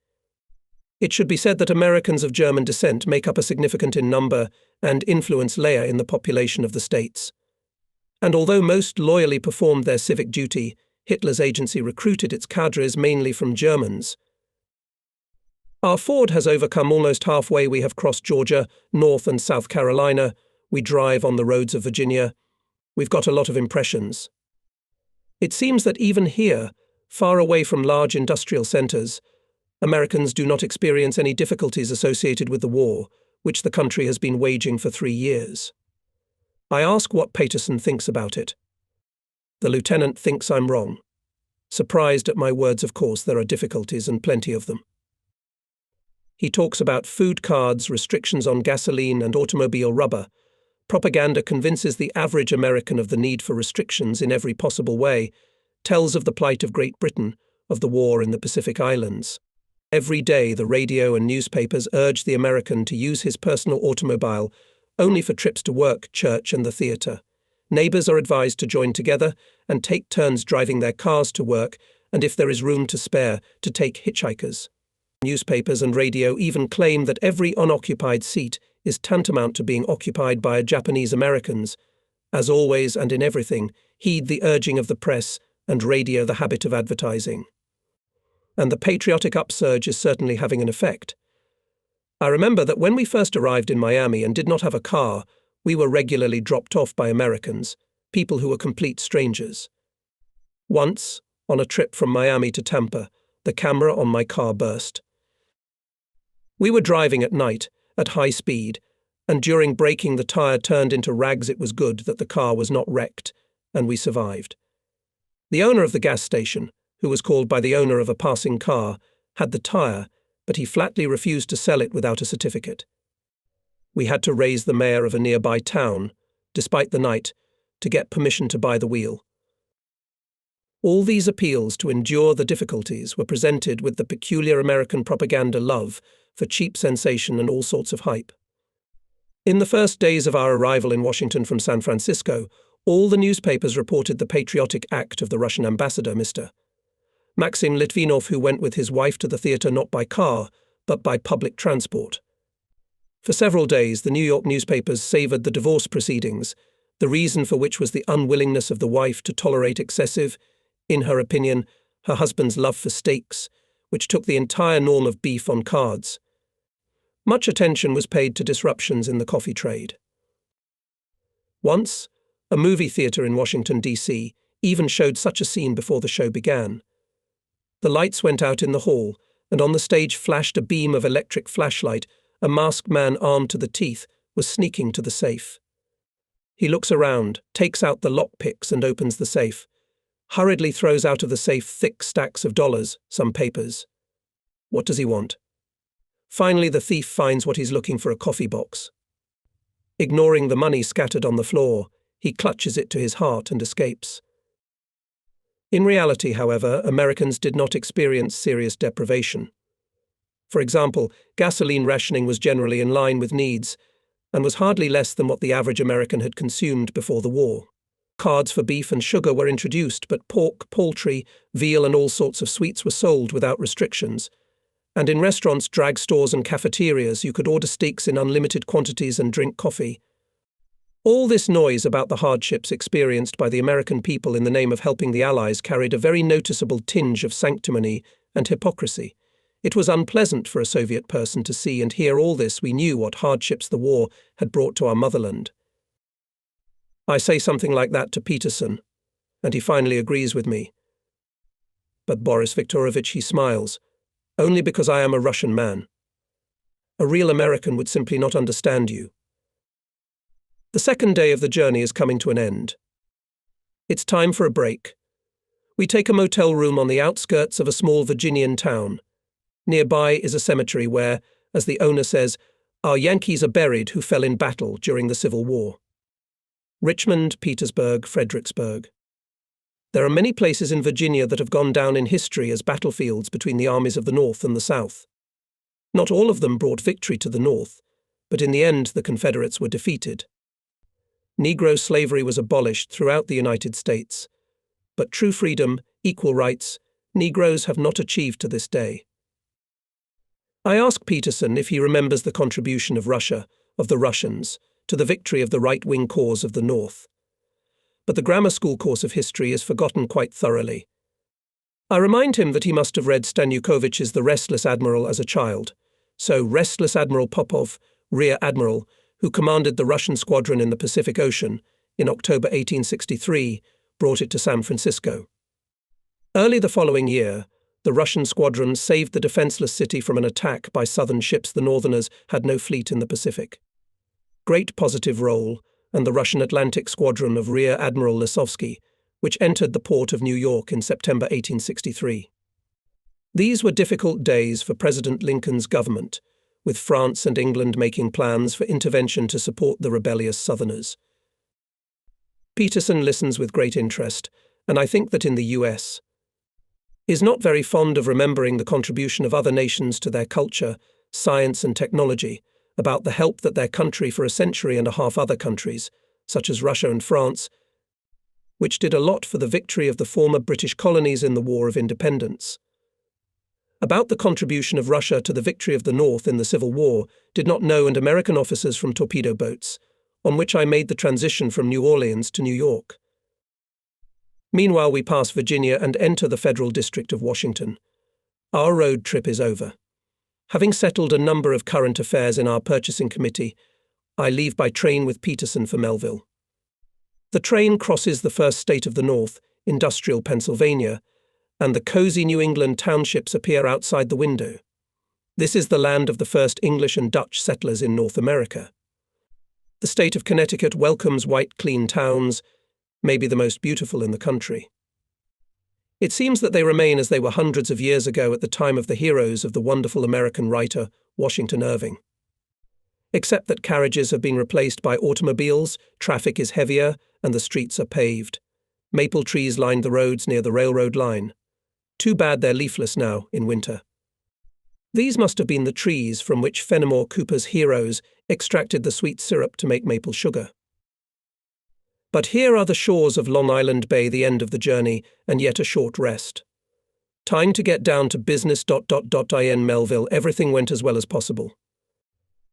It should be said that Americans of German descent make up a significant in number and influence layer in the population of the states. And although most loyally performed their civic duty, Hitler's agency recruited its cadres mainly from Germans. Our Ford has overcome almost halfway. We have crossed Georgia, North and South Carolina. We drive on the roads of Virginia. We've got a lot of impressions. It seems that even here, far away from large industrial centers, Americans do not experience any difficulties associated with the war, which the country has been waging for 3 years. I ask what Peterson thinks about it. The lieutenant thinks I'm wrong. Surprised at my words, of course, there are difficulties and plenty of them. He talks about food cards, restrictions on gasoline and automobile rubber. Propaganda convinces the average American of the need for restrictions in every possible way, tells of the plight of Great Britain, of the war in the Pacific Islands. Every day the radio and newspapers urge the American to use his personal automobile only for trips to work, church and the theatre. Neighbours are advised to join together and take turns driving their cars to work, and if there is room to spare, to take hitchhikers. Newspapers and radio even claim that every unoccupied seat is tantamount to being occupied by Japanese Americans. As always and in everything, heed the urging of the press and radio the habit of advertising. And the patriotic upsurge is certainly having an effect. I remember that when we first arrived in Miami and did not have a car, we were regularly dropped off by Americans, people who were complete strangers. Once, on a trip from Miami to Tampa, the camera on my car burst. We were driving at night, at high speed, and during braking the tire turned into rags. It was good that the car was not wrecked, and we survived. The owner of the gas station, who was called by the owner of a passing car, had the tire, but he flatly refused to sell it without a certificate. We had to raise the mayor of a nearby town, despite the night, to get permission to buy the wheel. All these appeals to endure the difficulties were presented with the peculiar American propaganda love for cheap sensation and all sorts of hype. In the first days of our arrival in Washington from San Francisco, all the newspapers reported the patriotic act of the Russian ambassador, Mr. Maxim Litvinov, who went with his wife to the theater not by car, but by public transport. For several days, the New York newspapers savored the divorce proceedings, the reason for which was the unwillingness of the wife to tolerate excessive, in her opinion, her husband's love for steaks, which took the entire norm of beef on cards. Much attention was paid to disruptions in the coffee trade. Once, a movie theater in Washington, D.C., even showed such a scene before the show began. The lights went out in the hall, and on the stage flashed a beam of electric flashlight. A masked man armed to the teeth was sneaking to the safe. He looks around, takes out the lockpicks and opens the safe, hurriedly throws out of the safe thick stacks of dollars, some papers. What does he want? Finally, the thief finds what he's looking for: a coffee box. Ignoring the money scattered on the floor, he clutches it to his heart and escapes. In reality, however, Americans did not experience serious deprivation. For example, gasoline rationing was generally in line with needs and was hardly less than what the average American had consumed before the war. Cards for beef and sugar were introduced, but pork, poultry, veal and all sorts of sweets were sold without restrictions. And in restaurants, drag stores and cafeterias, you could order steaks in unlimited quantities and drink coffee. All this noise about the hardships experienced by the American people in the name of helping the Allies carried a very noticeable tinge of sanctimony and hypocrisy. It was unpleasant for a Soviet person to see and hear all this. We knew what hardships the war had brought to our motherland. I say something like that to Peterson, and he finally agrees with me. But Boris Viktorovich, he smiles, only because I am a Russian man. A real American would simply not understand you. The second day of the journey is coming to an end. It's time for a break. We take a motel room on the outskirts of a small Virginian town. Nearby is a cemetery where, as the owner says, our Yankees are buried who fell in battle during the Civil War. Richmond, Petersburg, Fredericksburg. There are many places in Virginia that have gone down in history as battlefields between the armies of the North and the South. Not all of them brought victory to the North, but in the end the Confederates were defeated. Negro slavery was abolished throughout the United States, but true freedom, equal rights, Negroes have not achieved to this day. I ask Peterson if he remembers the contribution of Russia, of the Russians, to the victory of the right-wing cause of the North. But the grammar school course of history is forgotten quite thoroughly. I remind him that he must have read Stanukovich's The Restless Admiral as a child. So Restless Admiral Popov, Rear Admiral, who commanded the Russian squadron in the Pacific Ocean, in October 1863, brought it to San Francisco. Early the following year, the Russian squadron saved the defenseless city from an attack by Southern ships. The Northerners had no fleet in the Pacific. Great positive role, and the Russian Atlantic Squadron of Rear Admiral Lisovsky, which entered the port of New York in September 1863. These were difficult days for President Lincoln's government, with France and England making plans for intervention to support the rebellious Southerners. Peterson listens with great interest, and I think that in the US, is not very fond of remembering the contribution of other nations to their culture, science and technology, about the help that their country for a century and a half other countries, such as Russia and France, which did a lot for the victory of the former British colonies in the War of Independence. About the contribution of Russia to the victory of the North in the Civil War did not know, and American officers from torpedo boats, on which I made the transition from New Orleans to New York. Meanwhile, we pass Virginia and enter the Federal District of Washington. Our road trip is over. Having settled a number of current affairs in our purchasing committee, I leave by train with Peterson for Melville. The train crosses the first state of the North, industrial Pennsylvania, and the cozy New England townships appear outside the window. This is the land of the first English and Dutch settlers in North America. The state of Connecticut welcomes white, clean towns, maybe the most beautiful in the country. It seems that they remain as they were hundreds of years ago at the time of the heroes of the wonderful American writer Washington Irving. except that carriages have been replaced by automobiles, traffic is heavier, and the streets are paved. Maple trees lined the roads near the railroad line. Too bad they're leafless now, in winter. These must have been the trees from which Fenimore Cooper's heroes extracted the sweet syrup to make maple sugar. But here are the shores of Long Island Bay, the end of the journey, and yet a short rest. Time to get down to business. In Melville, everything went as well as possible.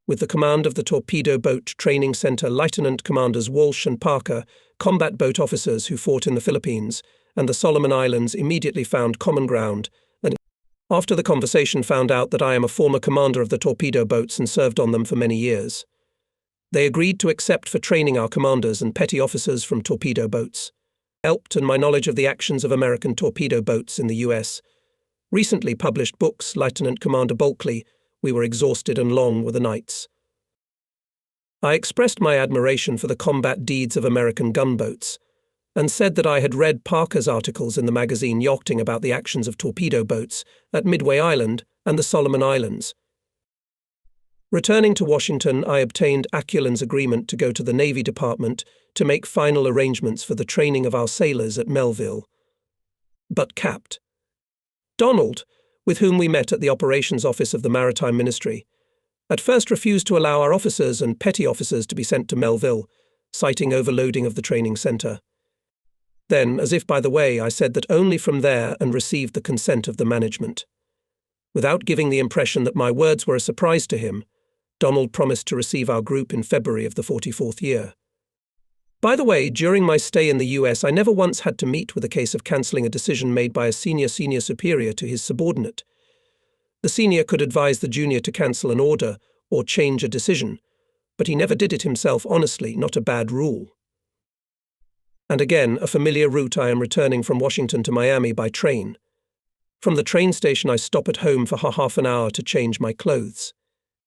With the command of the Torpedo Boat Training Center, Lieutenant Commanders Walsh and Parker, combat boat officers who fought in the Philippines, and the Solomon Islands immediately found common ground, and after the conversation found out that I am a former commander of the torpedo boats and served on them for many years. They agreed to accept for training our commanders and petty officers from torpedo boats. Helped, and my knowledge of the actions of American torpedo boats in the U.S. Recently published books, Lieutenant Commander Bulkley, we were exhausted and long were the nights. I expressed my admiration for the combat deeds of American gunboats, and said that I had read Parker's articles in the magazine Yachting about the actions of torpedo boats at Midway Island and the Solomon Islands. Returning to Washington, I obtained Aculin's agreement to go to the Navy Department to make final arrangements for the training of our sailors at Melville. But Capt. Donald, with whom we met at the Operations Office of the Maritime Ministry, at first refused to allow our officers and petty officers to be sent to Melville, citing overloading of the training center. Then, as if by the way, I said that only from there and received the consent of the management. Without giving the impression that my words were a surprise to him, Donald promised to receive our group in February of the 44th year. By the way, during my stay in the US, I never once had to meet with a case of cancelling a decision made by a senior superior to his subordinate. The senior could advise the junior to cancel an order or change a decision, but he never did it himself honestly, not a bad rule. And again, a familiar route, I am returning from Washington to Miami by train. From the train station I stop at home for half an hour to change my clothes.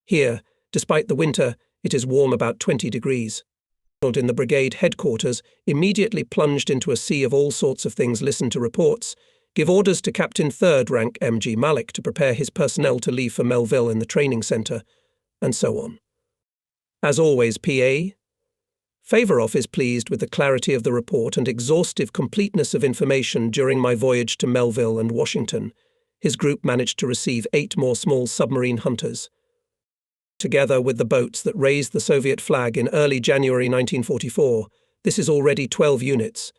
Here, despite the winter, it is warm, about 20 degrees. In the brigade headquarters, immediately plunged into a sea of all sorts of things, listen to reports, give orders to Captain 3rd Rank M.G. Malik to prepare his personnel to leave for Melville in the training center, and so on. As always, P.A. Favourhoff is pleased with the clarity of the report and exhaustive completeness of information during my voyage to Melville and Washington. His group managed to receive 8 more small submarine hunters. Together with the boats that raised the Soviet flag in early January 1944, this is already 12 units.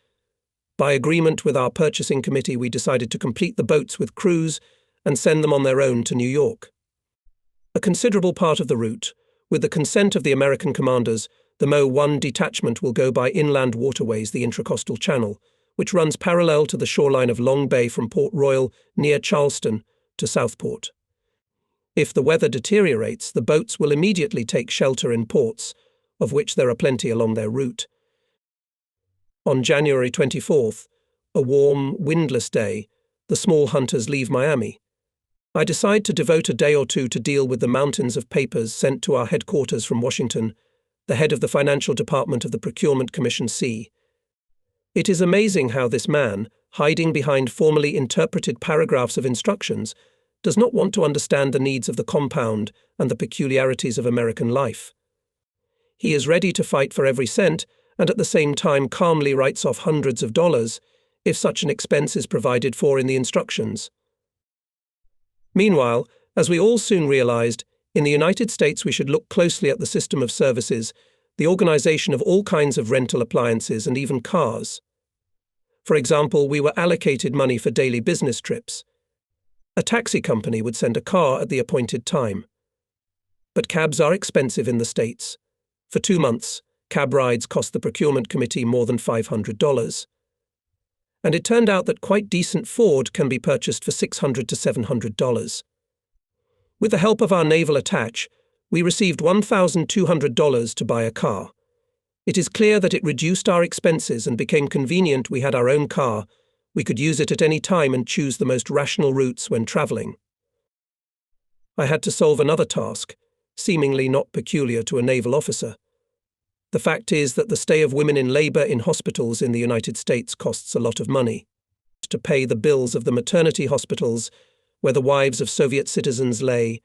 By agreement with our purchasing committee, we decided to complete the boats with crews and send them on their own to New York. A considerable part of the route, with the consent of the American commanders, the Mo-1 detachment will go by inland waterways, the Intracoastal Channel, which runs parallel to the shoreline of Long Bay from Port Royal near Charleston to Southport. If the weather deteriorates, the boats will immediately take shelter in ports, of which there are plenty along their route. On January 24th, a warm, windless day, the small hunters leave Miami. I decide to devote a day or two to deal with the mountains of papers sent to our headquarters from Washington, the head of the financial department of the Procurement Commission C. It is amazing how this man, hiding behind formally interpreted paragraphs of instructions, does not want to understand the needs of the compound and the peculiarities of American life. He is ready to fight for every cent and at the same time calmly writes off hundreds of dollars if such an expense is provided for in the instructions. Meanwhile, as we all soon realized, in the United States we should look closely at the system of services, the organization of all kinds of rental appliances and even cars. For example, we were allocated money for daily business trips. A taxi company would send a car at the appointed time. But cabs are expensive in the States. For 2 months, cab rides cost the procurement committee more than $500. And it turned out that quite decent Ford can be purchased for $600 to $700. With the help of our naval attach, we received $1,200 to buy a car. It is clear that it reduced our expenses and became convenient. We had our own car. We could use it at any time and choose the most rational routes when traveling. I had to solve another task, seemingly not peculiar to a naval officer. The fact is that the stay of women in labor in hospitals in the United States costs a lot of money. To pay the bills of the maternity hospitals, where the wives of Soviet citizens lay,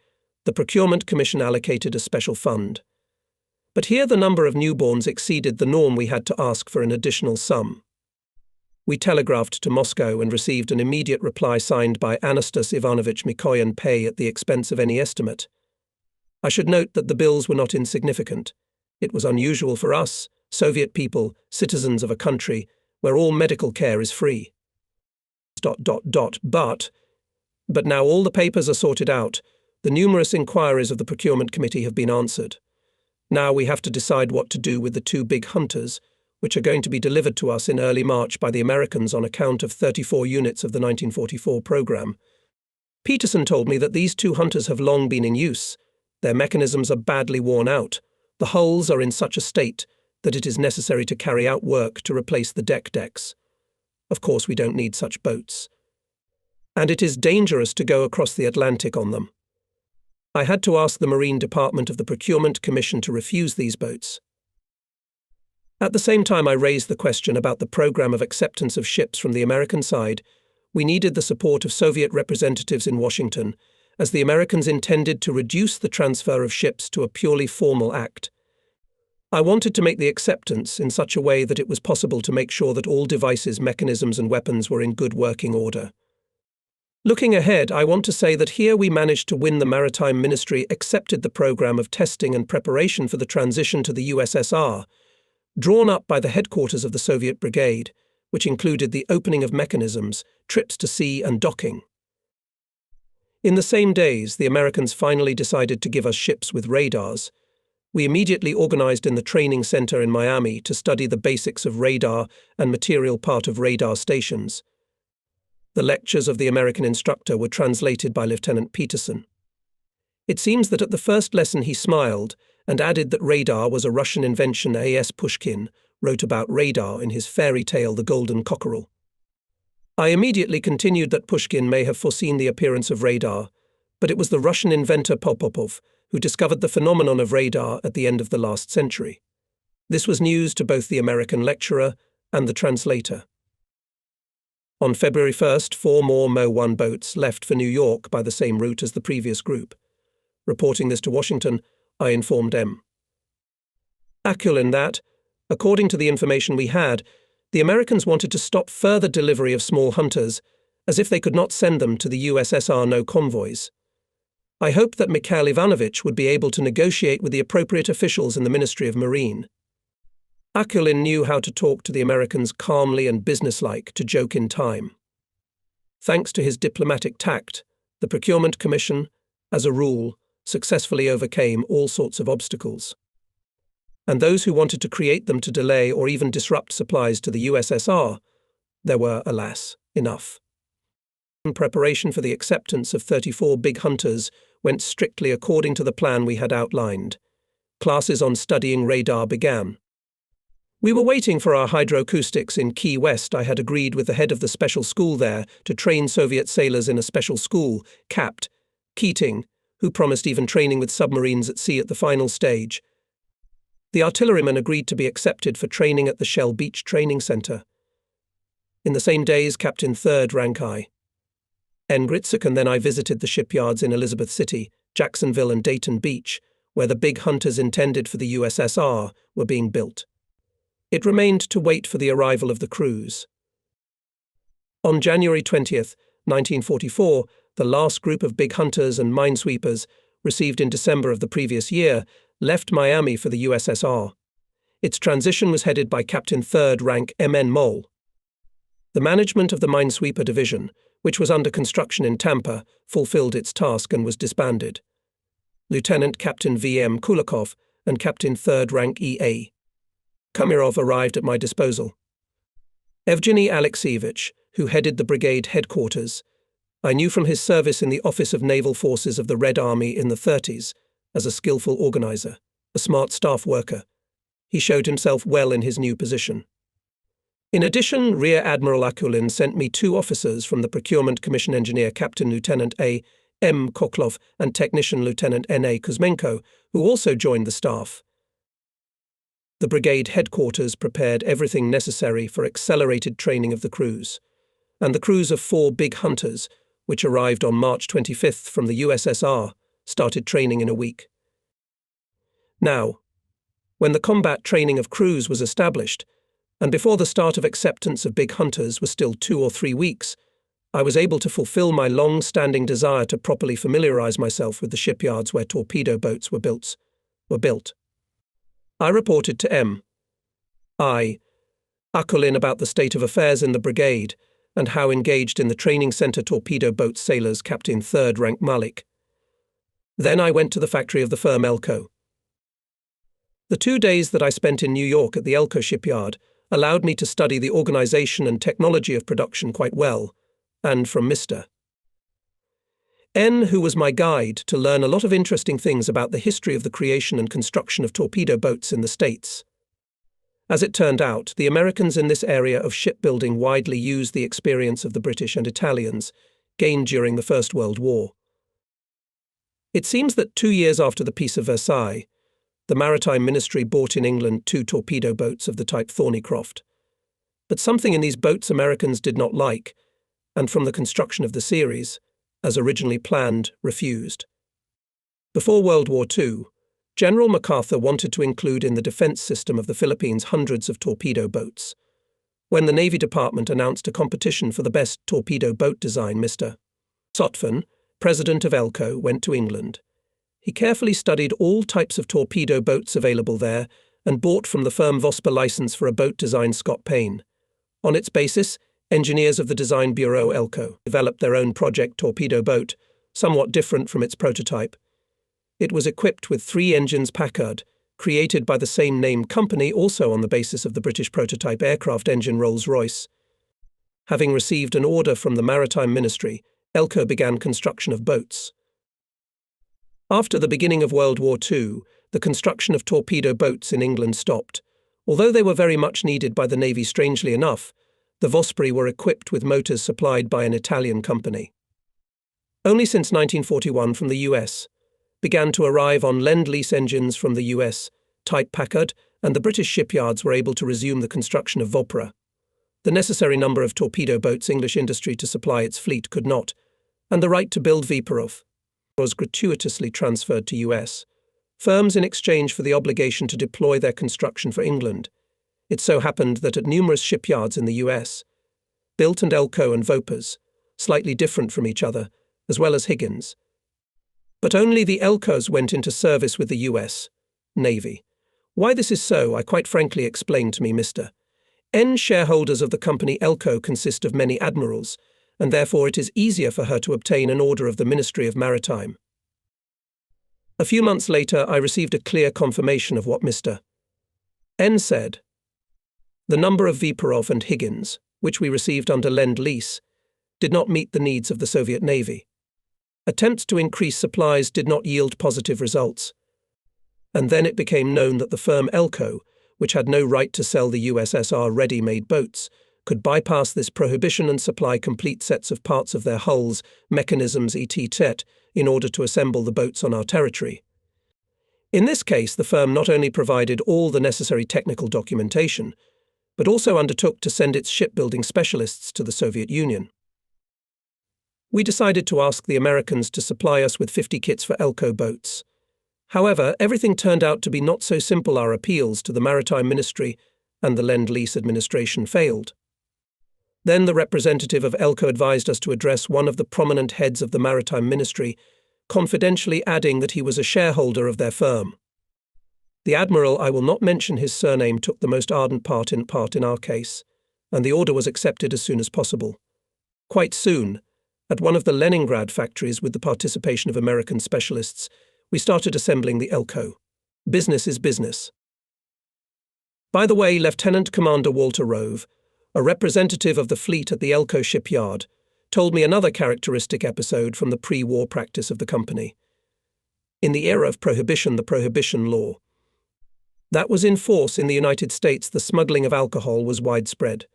the Procurement Commission allocated a special fund. But here the number of newborns exceeded the norm. We had to ask for an additional sum. We telegraphed to Moscow and received an immediate reply signed by Anastas Ivanovich Mikoyan, pay at the expense of any estimate. I should note that the bills were not insignificant. It was unusual for us, Soviet people, citizens of a country where all medical care is free. But now all the papers are sorted out. The numerous inquiries of the procurement committee have been answered. Now we have to decide what to do with the 2 big hunters, which are going to be delivered to us in early March by the Americans on account of 34 units of the 1944 program. Peterson told me that these 2 hunters have long been in use. Their mechanisms are badly worn out. The hulls are in such a state that it is necessary to carry out work to replace the decks. Of course, we don't need such boats. And it is dangerous to go across the Atlantic on them. I had to ask the Marine Department of the Procurement Commission to refuse these boats. At the same time I raised the question about the program of acceptance of ships from the American side. We needed the support of Soviet representatives in Washington, as the Americans intended to reduce the transfer of ships to a purely formal act. I wanted to make the acceptance in such a way that it was possible to make sure that all devices, mechanisms and weapons were in good working order. Looking ahead, I want to say that here we managed to win. The Maritime Ministry accepted the program of testing and preparation for the transition to the USSR, drawn up by the headquarters of the Soviet Brigade, which included the opening of mechanisms, trips to sea and docking. In the same days, the Americans finally decided to give us ships with radars. We immediately organized in the training center in Miami to study the basics of radar and material part of radar stations. The lectures of the American instructor were translated by Lieutenant Peterson. It seems that at the first lesson he smiled and added that radar was a Russian invention. A.S. Pushkin wrote about radar in his fairy tale The Golden Cockerel. I immediately continued that Pushkin may have foreseen the appearance of radar, but it was the Russian inventor Popov who discovered the phenomenon of radar at the end of the last century. This was news to both the American lecturer and the translator. On February 1st, 4 more Mo-1 boats left for New York by the same route as the previous group. Reporting this to Washington, I informed M. Akulin that, according to the information we had, the Americans wanted to stop further delivery of small hunters, as if they could not send them to the USSR no convoys. I hoped that Mikhail Ivanovich would be able to negotiate with the appropriate officials in the Ministry of Marine. Akulin knew how to talk to the Americans calmly and businesslike to joke in time. Thanks to his diplomatic tact, the Procurement Commission, as a rule, successfully overcame all sorts of obstacles. And those who wanted to create them to delay or even disrupt supplies to the USSR, there were, alas, enough. Preparation for the acceptance of 34 big hunters went strictly according to the plan we had outlined. Classes on studying radar began. We were waiting for our hydroacoustics in Key West. I had agreed with the head of the special school there to train Soviet sailors in a special school, Capt. Keating, who promised even training with submarines at sea at the final stage. The artillerymen agreed to be accepted for training at the Shell Beach Training Center. In the same days, Captain 3rd rank I. N. Gritzik and then I visited the shipyards in Elizabeth City, Jacksonville and Dayton Beach, where the big hunters intended for the USSR were being built. It remained to wait for the arrival of the crews. On January 20th, 1944, the last group of big hunters and minesweepers, received in December of the previous year, left Miami for the USSR. Its transition was headed by Captain 3rd rank M.N. Mole. The management of the Minesweeper Division, which was under construction in Tampa, fulfilled its task and was disbanded. Lieutenant Captain V.M. Kulakov and Captain 3rd rank E.A. Kamirov arrived at my disposal. Evgeny Alexeyevich, who headed the brigade headquarters, I knew from his service in the Office of Naval Forces of the Red Army in the 30s as a skillful organizer, a smart staff worker. He showed himself well in his new position. In addition, Rear Admiral Akulin sent me 2 officers from the Procurement Commission engineer Captain Lieutenant A. M. Koklov and Technician Lieutenant N.A. Kuzmenko, who also joined the staff. The brigade headquarters prepared everything necessary for accelerated training of the crews, and the crews of 4 big hunters, which arrived on March 25th from the USSR, started training in a week. Now, when the combat training of crews was established, and before the start of acceptance of big hunters was still 2 or 3 weeks, I was able to fulfill my long-standing desire to properly familiarize myself with the shipyards where torpedo boats were built. I reported to M.I. Akulin about the state of affairs in the brigade and how engaged in the training center torpedo boat sailors Captain 3rd Rank Malik. Then I went to the factory of the firm Elco. The 2 days that I spent in New York at the Elco shipyard allowed me to study the organization and technology of production quite well, and from Mr. N, who was my guide, to learn a lot of interesting things about the history of the creation and construction of torpedo boats in the States. As it turned out, the Americans in this area of shipbuilding widely used the experience of the British and Italians, gained during the First World War. It seems that 2 years after the Peace of Versailles, the Maritime Ministry bought in England 2 torpedo boats of the type Thornycroft. But something in these boats Americans did not like, and from the construction of the series, as originally planned, refused. Before World War II, General MacArthur wanted to include in the defense system of the Philippines hundreds of torpedo boats. When the Navy Department announced a competition for the best torpedo boat design, Mr. Sotvan, president of Elco, went to England. He carefully studied all types of torpedo boats available there and bought from the firm Vosper license for a boat design Scott Payne. On its basis, engineers of the design bureau Elco developed their own project torpedo boat, somewhat different from its prototype. It was equipped with 3 engines Packard, created by the same name company, also on the basis of the British prototype aircraft engine Rolls-Royce. Having received an order from the Maritime Ministry, Elco began construction of boats. After the beginning of World War II, the construction of torpedo boats in England stopped. Although they were very much needed by the Navy, strangely enough, the Vospri were equipped with motors supplied by an Italian company. Only since 1941 from the US, began to arrive on Lend-Lease engines from the US, type Packard, and the British shipyards were able to resume the construction of Vopra. The necessary number of torpedo boats English industry to supply its fleet could not, and the right to build Viparov was gratuitously transferred to US firms in exchange for the obligation to deploy their construction for England. It so happened that at numerous shipyards in the US, Built and Elco and Vopers, slightly different from each other, as well as Higgins. But only the Elcos went into service with the US Navy. Why this is so, I quite frankly explained to me Mr. N. Shareholders of the company Elco consist of many admirals, and therefore it is easier for her to obtain an order of the Ministry of Maritime. A few months later, I received a clear confirmation of what Mr. N. said. The number of Viparov and Higgins, which we received under Lend-Lease, did not meet the needs of the Soviet Navy. Attempts to increase supplies did not yield positive results. And then it became known that the firm Elco, which had no right to sell the USSR ready-made boats, could bypass this prohibition and supply complete sets of parts of their hulls, mechanisms etc. in order to assemble the boats on our territory. In this case, the firm not only provided all the necessary technical documentation, but also undertook to send its shipbuilding specialists to the Soviet Union. We decided to ask the Americans to supply us with 50 kits for Elco boats. However, everything turned out to be not so simple. Our appeals to the Maritime Ministry and the Lend-Lease administration failed. Then the representative of Elco advised us to address one of the prominent heads of the Maritime Ministry, confidentially adding that he was a shareholder of their firm. The admiral, I will not mention his surname, took the most ardent part in our case, and the order was accepted as soon as possible. Quite soon, at one of the Leningrad factories with the participation of American specialists, we started assembling the Elco. Business is business. By the way, Lieutenant Commander Walter Rove, a representative of the fleet at the Elco shipyard, told me another characteristic episode from the pre-war practice of the company. In the era of prohibition, the prohibition law that was in force in the United States, the smuggling of alcohol was widespread.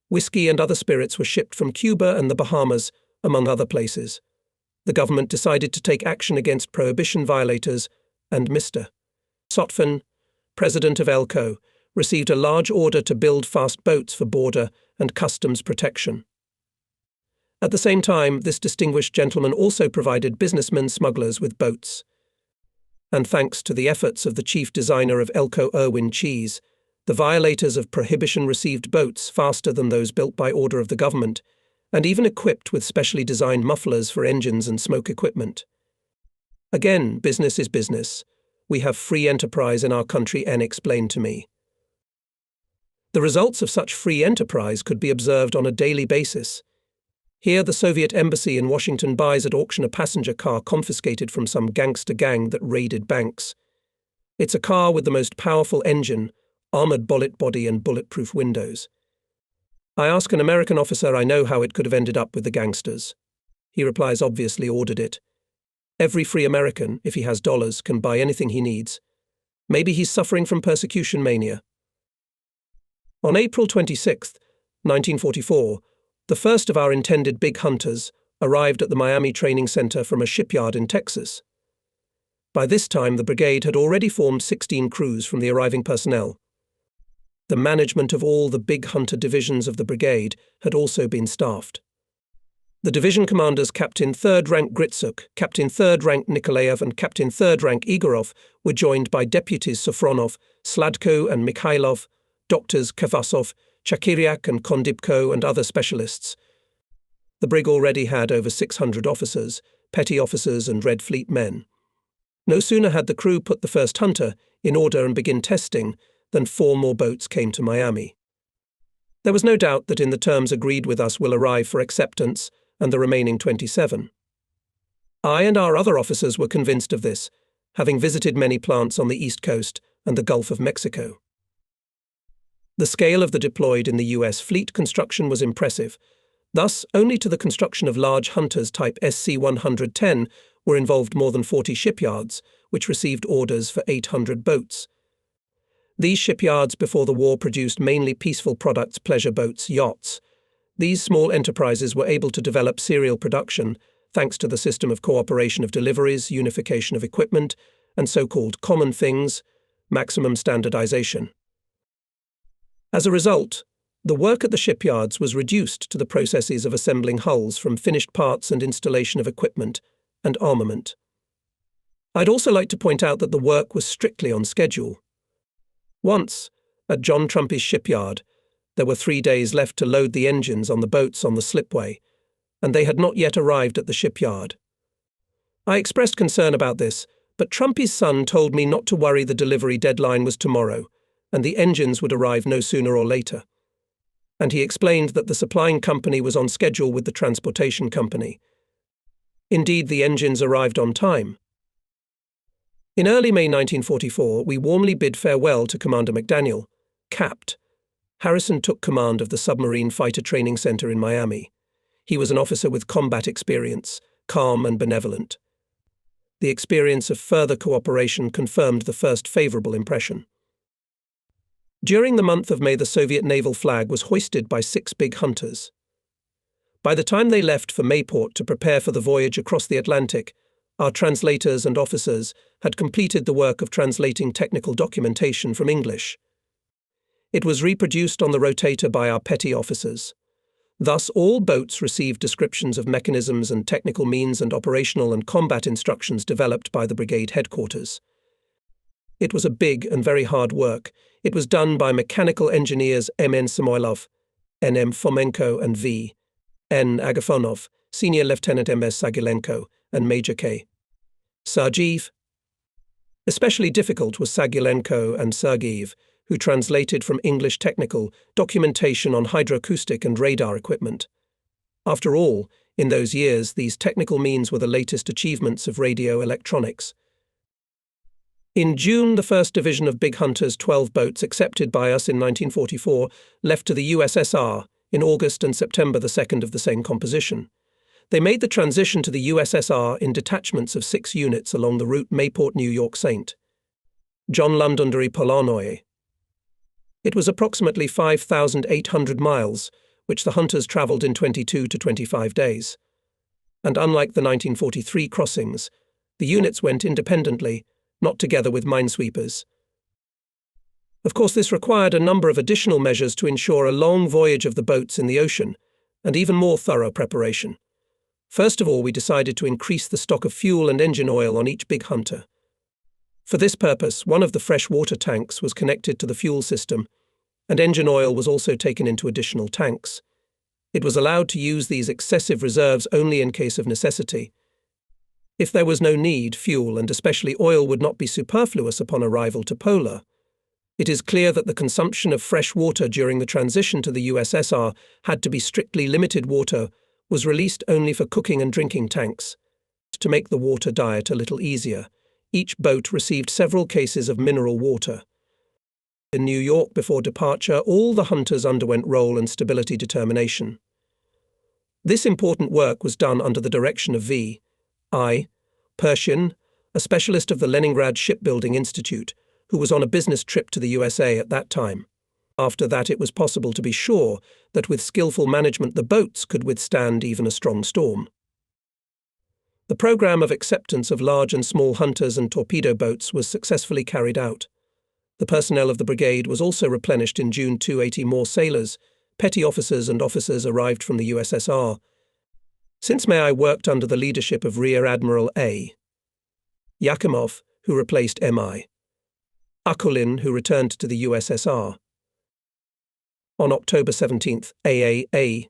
Whiskey and other spirits were shipped from Cuba and the Bahamas, among other places. The government decided to take action against prohibition violators, and Mr. Sotvan, president of Elco, received a large order to build fast boats for border and customs protection. At the same time, this distinguished gentleman also provided businessmen smugglers with boats. And thanks to the efforts of the chief designer of Elco Irwin Cheese, the violators of prohibition received boats faster than those built by order of the government, and even equipped with specially designed mufflers for engines and smoke equipment. Again, business is business. We have free enterprise in our country, N explained to me. The results of such free enterprise could be observed on a daily basis. Here, the Soviet embassy in Washington buys at auction a passenger car confiscated from some gangster gang that raided banks. It's a car with the most powerful engine, armored bullet body and bulletproof windows. I ask an American officer I know how it could have ended up with the gangsters. He replies, obviously ordered it. Every free American, if he has dollars, can buy anything he needs. Maybe he's suffering from persecution mania. On April 26, 1944, the first of our intended big hunters arrived at the Miami Training Center from a shipyard in Texas. By this time, the brigade had already formed 16 crews from the arriving personnel. The management of all the big hunter divisions of the brigade had also been staffed. The division commanders Captain 3rd Rank Gritsuk, Captain 3rd Rank Nikolaev and Captain 3rd Rank Igorov were joined by deputies Sofronov, Sladko and Mikhailov, doctors Kavasov, Chakiriak and Kondipko and other specialists. The brig already had over 600 officers, petty officers and Red Fleet men. No sooner had the crew put the first hunter in order and begin testing than 4 more boats came to Miami. There was no doubt that in the terms agreed with us will arrive for acceptance and the remaining 27. I and our other officers were convinced of this, having visited many plants on the East Coast and the Gulf of Mexico. The scale of the deployed in the U.S. fleet construction was impressive. Thus, only to the construction of large hunters type SC-110 were involved more than 40 shipyards, which received orders for 800 boats. These shipyards before the war produced mainly peaceful products, pleasure boats, yachts. These small enterprises were able to develop serial production thanks to the system of cooperation of deliveries, unification of equipment, and so-called common things, maximum standardization. As a result, the work at the shipyards was reduced to the processes of assembling hulls from finished parts and installation of equipment and armament. I'd also like to point out that the work was strictly on schedule. Once, at John Trumpy's shipyard, there were 3 days left to load the engines on the boats on the slipway, and they had not yet arrived at the shipyard. I expressed concern about this, but Trumpy's son told me not to worry, the delivery deadline was tomorrow, and the engines would arrive no sooner or later. And he explained that the supplying company was on schedule with the transportation company. Indeed, the engines arrived on time. In early May 1944, we warmly bid farewell to Commander McDaniel. Capt. Harrison took command of the Submarine Fighter Training Center in Miami. He was an officer with combat experience, calm and benevolent. The experience of further cooperation confirmed the first favorable impression. During the month of May, the Soviet naval flag was hoisted by 6 big hunters. By the time they left for Mayport to prepare for the voyage across the Atlantic, our translators and officers had completed the work of translating technical documentation from English. It was reproduced on the rotator by our petty officers. Thus, all boats received descriptions of mechanisms and technical means and operational and combat instructions developed by the brigade headquarters. It was a big and very hard work. It was done by mechanical engineers M.N. Samoilov, N.M. Fomenko and V.N. Agafonov, Senior Lieutenant M.S. Sagilenko, and Major K. Sergeev. Especially difficult was Sagilenko and Sergeev, who translated from English technical documentation on hydroacoustic and radar equipment. After all, in those years, these technical means were the latest achievements of radio electronics. In June, the 1st Division of Big Hunter's 12 boats accepted by us in 1944 left to the USSR in August and September the 2nd of the same composition. They made the transition to the USSR in detachments of 6 units along the route Mayport, New York St. John Londonderry Polanoy. It was approximately 5,800 miles, which the hunters travelled in 22 to 25 days. And unlike the 1943 crossings, the units went independently, not together with minesweepers. Of course, this required a number of additional measures to ensure a long voyage of the boats in the ocean, and even more thorough preparation. First of all, we decided to increase the stock of fuel and engine oil on each big hunter. For this purpose, one of the fresh water tanks was connected to the fuel system, and engine oil was also taken into additional tanks. It was allowed to use these excessive reserves only in case of necessity. If there was no need, fuel, and especially oil, would not be superfluous upon arrival to Polar. It is clear that the consumption of fresh water during the transition to the USSR had to be strictly limited. Water was released only for cooking and drinking tanks. To make the water diet a little easier, each boat received several cases of mineral water. In New York before departure, all the hunters underwent roll and stability determination. This important work was done under the direction of V.I. Pershing, a specialist of the Leningrad Shipbuilding Institute, who was on a business trip to the USA at that time. After that, it was possible to be sure that with skillful management the boats could withstand even a strong storm. The program of acceptance of large and small hunters and torpedo boats was successfully carried out. The personnel of the brigade was also replenished in June. 280 more sailors, petty officers and officers arrived from the USSR. Since May, I worked under the leadership of Rear Admiral A. Yakimov, who replaced M.I. Akulin, who returned to the USSR. On October 17th, A.A.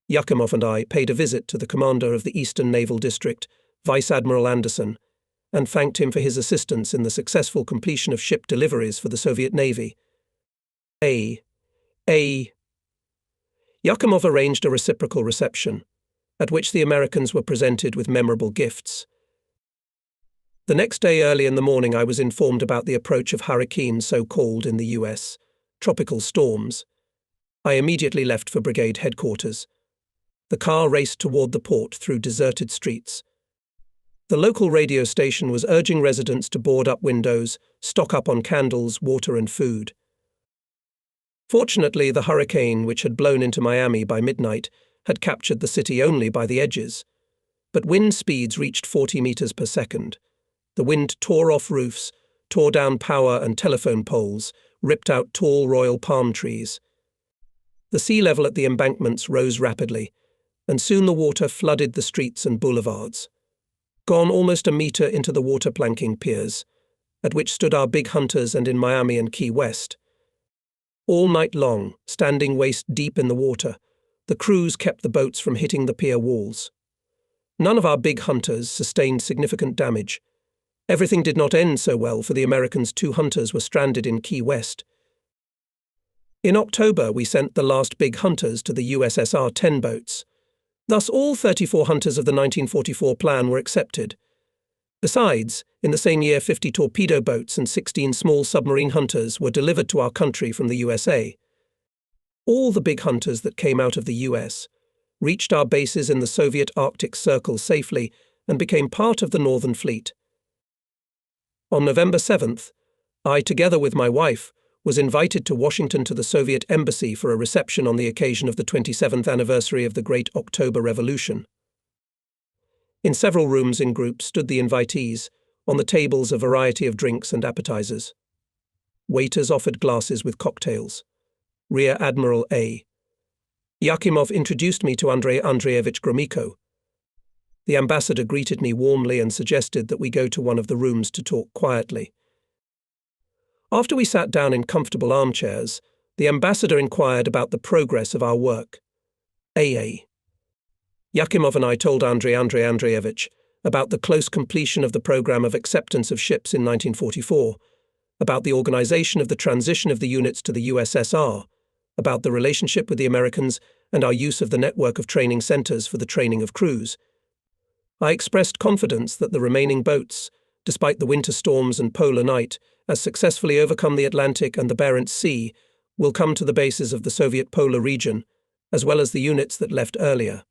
Yakimov and I paid a visit to the commander of the Eastern Naval District, Vice Admiral Anderson, and thanked him for his assistance in the successful completion of ship deliveries for the Soviet Navy. Yakimov arranged a reciprocal reception, at which the Americans were presented with memorable gifts. The next day early in the morning I was informed about the approach of hurricanes, so called in the US, tropical storms. I immediately left for brigade headquarters. The car raced toward the port through deserted streets. The local radio station was urging residents to board up windows, stock up on candles, water and food. Fortunately, the hurricane, which had blown into Miami by midnight, had captured the city only by the edges. But wind speeds reached 40 meters per second. The wind tore off roofs, tore down power and telephone poles, ripped out tall royal palm trees. The sea level at the embankments rose rapidly, and soon the water flooded the streets and boulevards. Gone almost a meter into the water planking piers, at which stood our big hunters and in Miami and Key West. All night long, standing waist deep in the water, the crews kept the boats from hitting the pier walls. None of our big hunters sustained significant damage. Everything did not end so well, for the Americans' 2 hunters were stranded in Key West. In October, we sent the last big hunters to the USSR 10 boats. Thus, all 34 hunters of the 1944 plan were accepted. Besides, in the same year 50 torpedo boats and 16 small submarine hunters were delivered to our country from the USA. All the big hunters that came out of the US reached our bases in the Soviet Arctic Circle safely and became part of the Northern Fleet. On November 7th, I, together with my wife, was invited to Washington to the Soviet Embassy for a reception on the occasion of the 27th anniversary of the Great October Revolution. In several rooms in groups stood the invitees, on the tables a variety of drinks and appetizers. Waiters offered glasses with cocktails. Rear Admiral A. Yakimov introduced me to Andrei Andreevich Gromyko. The ambassador greeted me warmly and suggested that we go to one of the rooms to talk quietly. After we sat down in comfortable armchairs, the ambassador inquired about the progress of our work. A. Yakimov and I told Andrei Andreevich about the close completion of the program of acceptance of ships in 1944, about the organization of the transition of the units to the USSR, about the relationship with the Americans and our use of the network of training centers for the training of crews. I expressed confidence that the remaining boats, despite the winter storms and polar night, has successfully overcome the Atlantic and the Barents Sea, will come to the bases of the Soviet polar region, as well as the units that left earlier.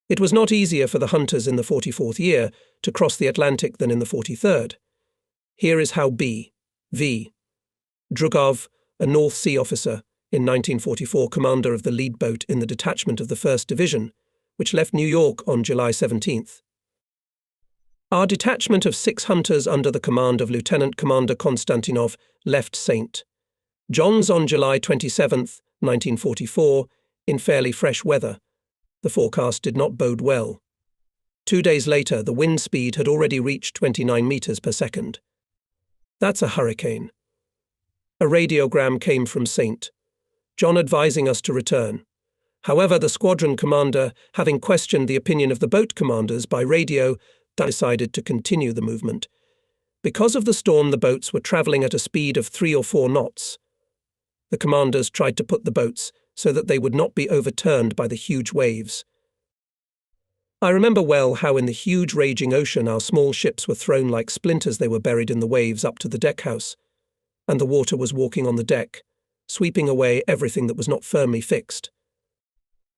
It was not easier for the hunters in the 44th year to cross the Atlantic than in the 43rd. Here is how V. Drugov, a North Sea officer, in 1944 commander of the lead boat in the detachment of the 1st Division, which left New York on July 17th. Our detachment of 6 hunters under the command of Lieutenant Commander Konstantinov left St. John's on July 27, 1944, in fairly fresh weather. The forecast did not bode well. 2 days later, the wind speed had already reached 29 meters per second. That's a hurricane. A radiogram came from St. John advising us to return. However, the squadron commander, having questioned the opinion of the boat commanders by radio, decided to continue the movement. Because of the storm, the boats were travelling at a speed of 3 or 4 knots. The commanders tried to put the boats so that they would not be overturned by the huge waves. I remember well how in the huge raging ocean our small ships were thrown like splinters. They were buried in the waves up to the deckhouse, and the water was walking on the deck, sweeping away everything that was not firmly fixed.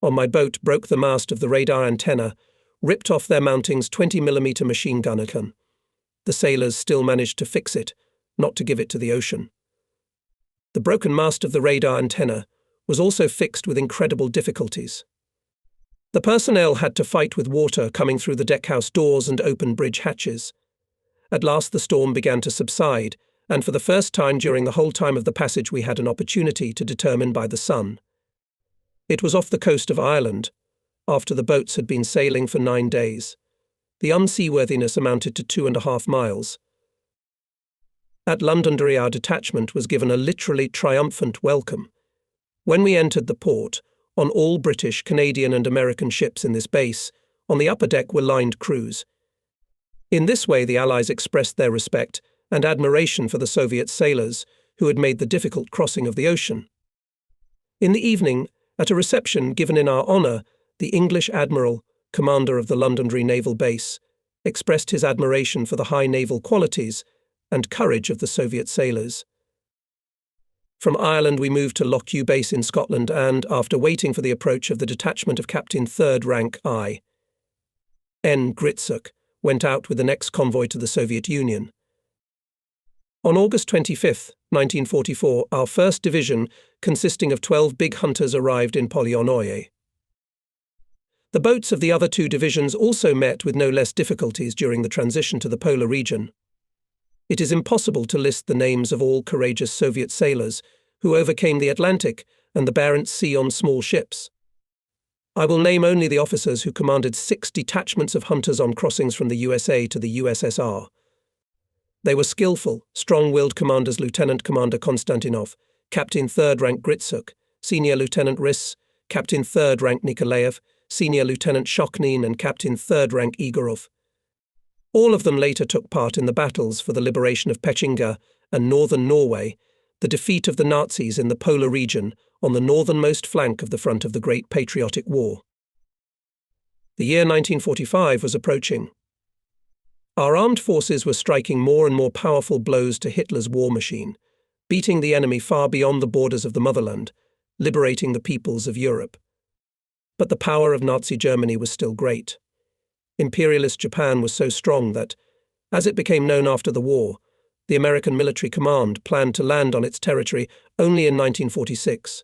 On my boat broke the mast of the radar antenna, ripped off their mountings 20mm machine gun gun. The sailors still managed to fix it, not to give it to the ocean. The broken mast of the radar antenna was also fixed with incredible difficulties. The personnel had to fight with water coming through the deckhouse doors and open bridge hatches. At last the storm began to subside, and for the first time during the whole time of the passage we had an opportunity to determine by the sun. It was off the coast of Ireland, after the boats had been sailing for 9 days. The unseaworthiness amounted to 2.5 miles. At Londonderry our detachment was given a literally triumphant welcome. When we entered the port, on all British, Canadian and American ships in this base, on the upper deck were lined crews. In this way the Allies expressed their respect and admiration for the Soviet sailors who had made the difficult crossing of the ocean. In the evening, at a reception given in our honour, the English Admiral, commander of the Londonderry Naval Base, expressed his admiration for the high naval qualities and courage of the Soviet sailors. From Ireland we moved to Lockhew Base in Scotland and, after waiting for the approach of the detachment of Captain 3rd Rank I. N. Gritsuk, went out with the next convoy to the Soviet Union. On August 25, 1944, our 1st Division, consisting of 12 big hunters, arrived in Polyonoye. The boats of the other 2 divisions also met with no less difficulties during the transition to the polar region. It is impossible to list the names of all courageous Soviet sailors who overcame the Atlantic and the Barents Sea on small ships. I will name only the officers who commanded 6 detachments of hunters on crossings from the USA to the USSR. They were skillful, strong-willed commanders: Lieutenant Commander Konstantinov, Captain 3rd Rank Gritsuk, Senior Lieutenant Riss, Captain 3rd Rank Nikolaev, Senior Lieutenant Shokhnin and Captain 3rd Rank Igorov. All of them later took part in the battles for the liberation of Pechinga and northern Norway, the defeat of the Nazis in the polar region on the northernmost flank of the front of the Great Patriotic War. The year 1945 was approaching. Our armed forces were striking more and more powerful blows to Hitler's war machine, beating the enemy far beyond the borders of the motherland, liberating the peoples of Europe. But the power of Nazi Germany was still great. Imperialist Japan was so strong that, as it became known after the war, the American military command planned to land on its territory only in 1946.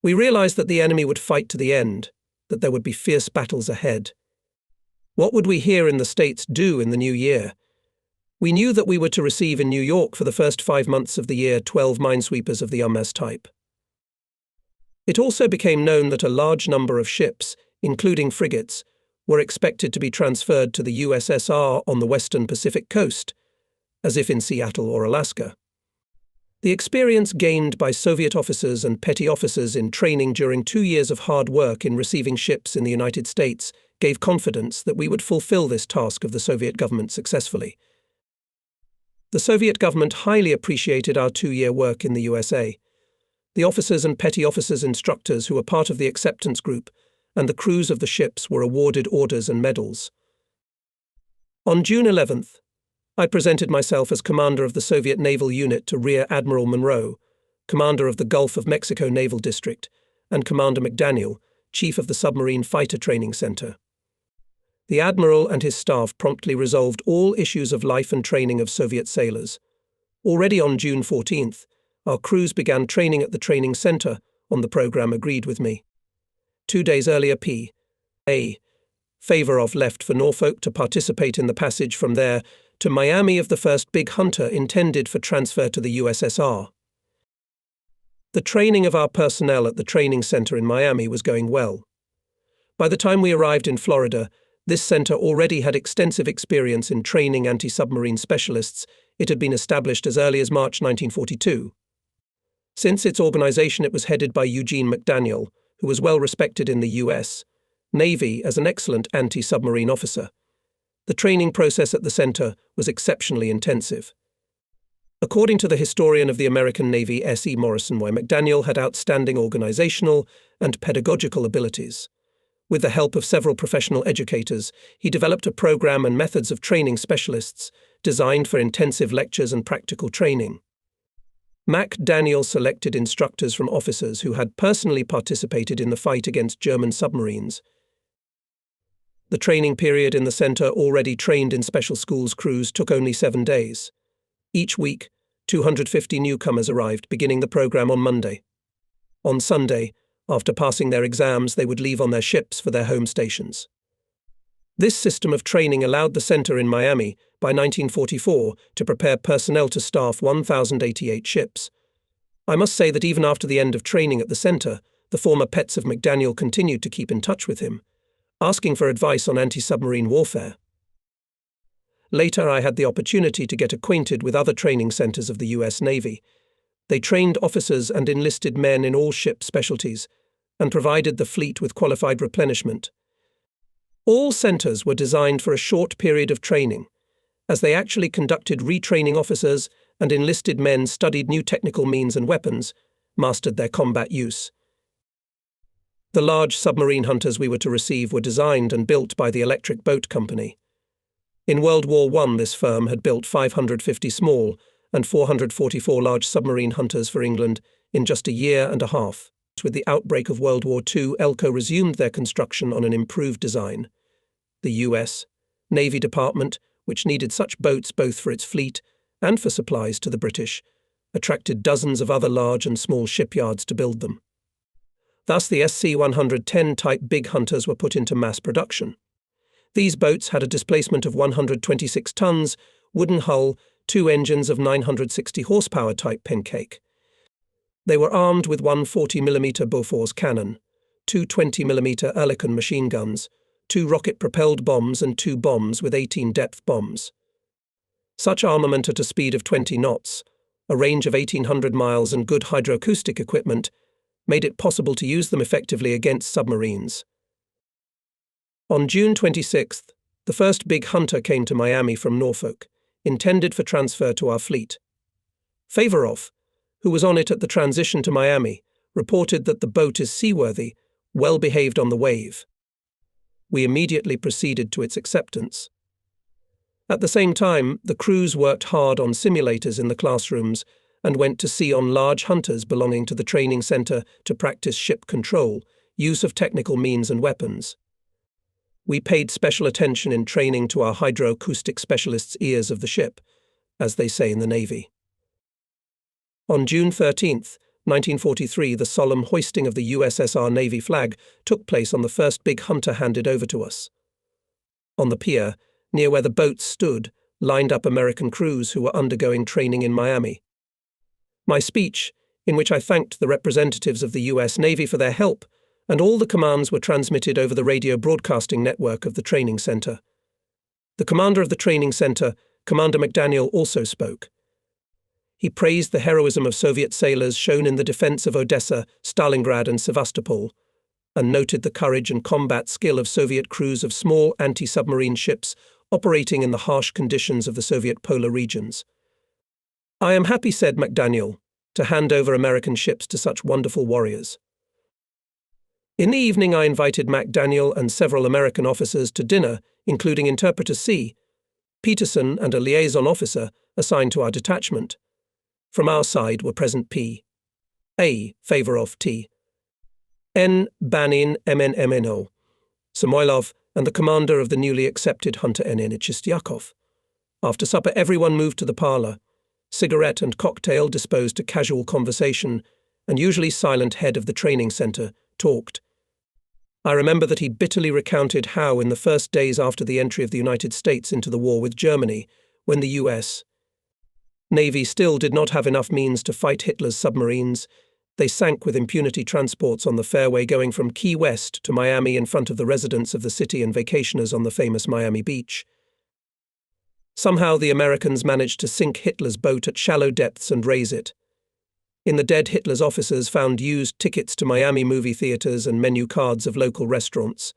We realized that the enemy would fight to the end, that there would be fierce battles ahead. What would we here in the States do in the new year? We knew that we were to receive in New York for the first 5 months of the year 12 minesweepers of the UMAS type. It also became known that a large number of ships, including frigates, were expected to be transferred to the USSR on the western Pacific coast, as if in Seattle or Alaska. The experience gained by Soviet officers and petty officers in training during 2 years of hard work in receiving ships in the United States gave confidence that we would fulfill this task of the Soviet government successfully. The Soviet government highly appreciated our 2-year work in the USA. The officers and petty officers instructors who were part of the acceptance group and the crews of the ships were awarded orders and medals. On June 11th, I presented myself as commander of the Soviet naval unit to Rear Admiral Monroe, commander of the Gulf of Mexico Naval District, and Commander McDaniel, chief of the Submarine Fighter Training Center. The admiral and his staff promptly resolved all issues of life and training of Soviet sailors. Already on June 14th, our crews began training at the training center on the program agreed with me. 2 days earlier, P.A. Favorov left for Norfolk to participate in the passage from there to Miami of the first big hunter intended for transfer to the USSR. The training of our personnel at the training center in Miami was going well. By the time we arrived in Florida, This center already had extensive experience in training anti-submarine specialists. It had been established as early as March 1942. Since its organization, it was headed by Eugene McDaniel, who was well respected in the U.S. Navy as an excellent anti-submarine officer. The training process at the center was exceptionally intensive. According to the historian of the American Navy, S.E. Morrison, McDaniel had outstanding organizational and pedagogical abilities. With the help of several professional educators, he developed a program and methods of training specialists designed for intensive lectures and practical training. McDaniel selected instructors from officers who had personally participated in the fight against German submarines. The training period in the center, already trained in special schools crews, took only 7 days. Each week, 250 newcomers arrived, beginning the program on Monday. On Sunday, after passing their exams, they would leave on their ships for their home stations. This system of training allowed the center in Miami, by 1944, to prepare personnel to staff 1,088 ships. I must say that even after the end of training at the center, the former pets of McDaniel continued to keep in touch with him, asking for advice on anti-submarine warfare. Later, I had the opportunity to get acquainted with other training centers of the U.S. Navy. They trained officers and enlisted men in all ship specialties and provided the fleet with qualified replenishment. All centers were designed for a short period of training, as they actually conducted retraining officers and enlisted men, studied new technical means and weapons, mastered their combat use. The large submarine hunters we were to receive were designed and built by the Electric Boat Company. In World War I, this firm had built 550 small and 444 large submarine hunters for England in just a year and a half. With the outbreak of World War II, Elco resumed their construction on an improved design. The U.S. Navy Department, which needed such boats both for its fleet and for supplies to the British, attracted dozens of other large and small shipyards to build them. Thus, the SC-110 type big hunters were put into mass production. These boats had a displacement of 126 tons, wooden hull, 2 engines of 960 horsepower type pancake. They were armed with one 40mm Bofors cannon, 2 20mm Oerlikon machine guns, 2 rocket-propelled bombs and 2 bombs with 18 depth bombs. Such armament at a speed of 20 knots, a range of 1,800 miles and good hydroacoustic equipment made it possible to use them effectively against submarines. On June 26th, the first big hunter came to Miami from Norfolk, intended for transfer to our fleet. Favorov, who was on it at the transition to Miami, reported that the boat is seaworthy, well behaved on the wave. We immediately proceeded to its acceptance. At the same time, the crews worked hard on simulators in the classrooms and went to sea on large hunters belonging to the training center to practice ship control, use of technical means and weapons. We paid special attention in training to our hydroacoustic specialists' ears of the ship, as they say in the Navy. On June 13th, 1943, the solemn hoisting of the USSR Navy flag took place on the first big hunter handed over to us. On the pier, near where the boats stood, lined up American crews who were undergoing training in Miami. My speech, in which I thanked the representatives of the U.S. Navy for their help, and all the commands were transmitted over the radio broadcasting network of the training center. The commander of the training center, Commander McDaniel, also spoke. He praised the heroism of Soviet sailors shown in the defense of Odessa, Stalingrad, and Sevastopol, and noted the courage and combat skill of Soviet crews of small anti-submarine ships operating in the harsh conditions of the Soviet polar regions. "I am happy," said McDaniel, "to hand over American ships to such wonderful warriors." In the evening, I invited McDaniel and several American officers to dinner, including Interpreter C. Peterson and a liaison officer assigned to our detachment. From our side were present P. A. Favorov T. N. Banin MNMNO, Samoylov, and the commander of the newly accepted hunter NN Chistyakov. After supper, everyone moved to the parlor. Cigarette and cocktail disposed to casual conversation, and usually silent head of the training center talked. I remember that he bitterly recounted how, in the first days after the entry of the United States into the war with Germany, when the U.S. Navy still did not have enough means to fight Hitler's submarines, They sank with impunity transports on the fairway going from Key West to Miami in front of the residents of the city and vacationers on the famous Miami beach. Somehow the Americans managed to sink Hitler's boat at shallow depths and raise it. In the dead, Hitler's officers found used tickets to Miami movie theaters and menu cards of local restaurants.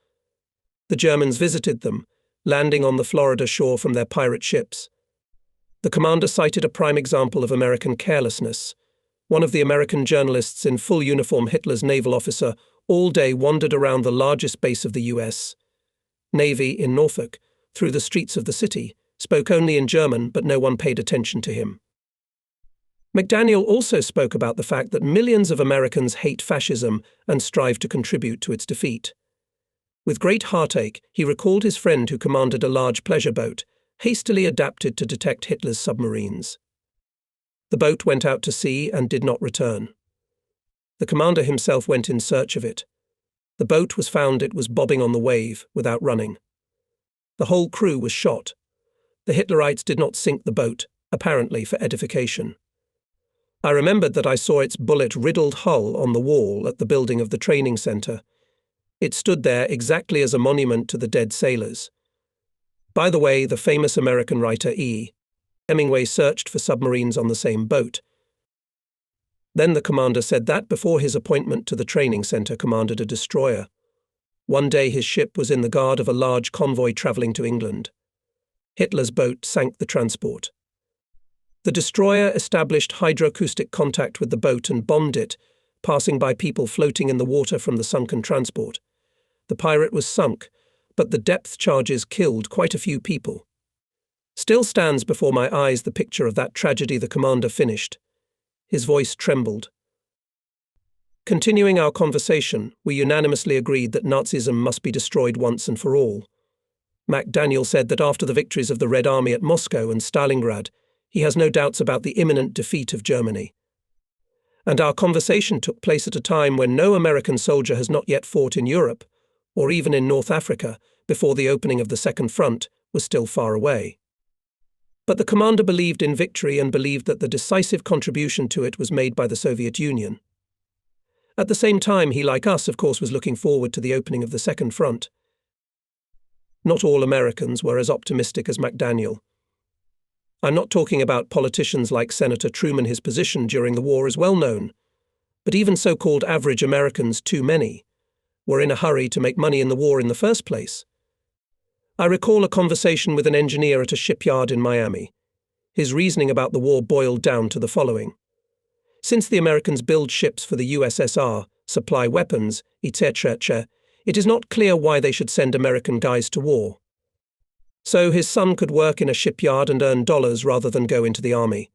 The Germans visited them, landing on the Florida shore from their pirate ships. The commander cited a prime example of American carelessness. One of the American journalists in full uniform, Hitler's naval officer, all day wandered around the largest base of the U.S. Navy in Norfolk, through the streets of the city, spoke only in German, but no one paid attention to him. McDaniel also spoke about the fact that millions of Americans hate fascism and strive to contribute to its defeat. With great heartache, he recalled his friend who commanded a large pleasure boat, hastily adapted to detect Hitler's submarines. The boat went out to sea and did not return. The commander himself went in search of it. The boat was found it was bobbing on the wave without running. The whole crew was shot. The Hitlerites did not sink the boat, apparently for edification. I remembered that I saw its bullet-riddled hull on the wall at the building of the training center. It stood there exactly as a monument to the dead sailors. By the way, the famous American writer E. Hemingway searched for submarines on the same boat. Then the commander said that before his appointment to the training center commanded a destroyer. One day his ship was in the guard of a large convoy traveling to England. Hitler's boat sank the transport. The destroyer established hydroacoustic contact with the boat and bombed it, passing by people floating in the water from the sunken transport. The pirate was sunk, but the depth charges killed quite a few people. Still stands before my eyes the picture of that tragedy the commander finished. His voice trembled. Continuing our conversation, we unanimously agreed that Nazism must be destroyed once and for all. McDaniel said that after the victories of the Red Army at Moscow and Stalingrad, he has no doubts about the imminent defeat of Germany. And our conversation took place at a time when no American soldier has not yet fought in Europe, or even in North Africa, before the opening of the Second Front was still far away. But the commander believed in victory and believed that the decisive contribution to it was made by the Soviet Union. At the same time, he, like us, of course, was looking forward to the opening of the Second Front. Not all Americans were as optimistic as McDaniel. I'm not talking about politicians like Senator Truman. His position during the war is well known. But even so-called average Americans, too many, were in a hurry to make money in the war in the first place. I recall a conversation with an engineer at a shipyard in Miami. His reasoning about the war boiled down to the following. Since the Americans build ships for the USSR, supply weapons, etc., it is not clear why they should send American guys to war. So his son could work in a shipyard and earn dollars rather than go into the army.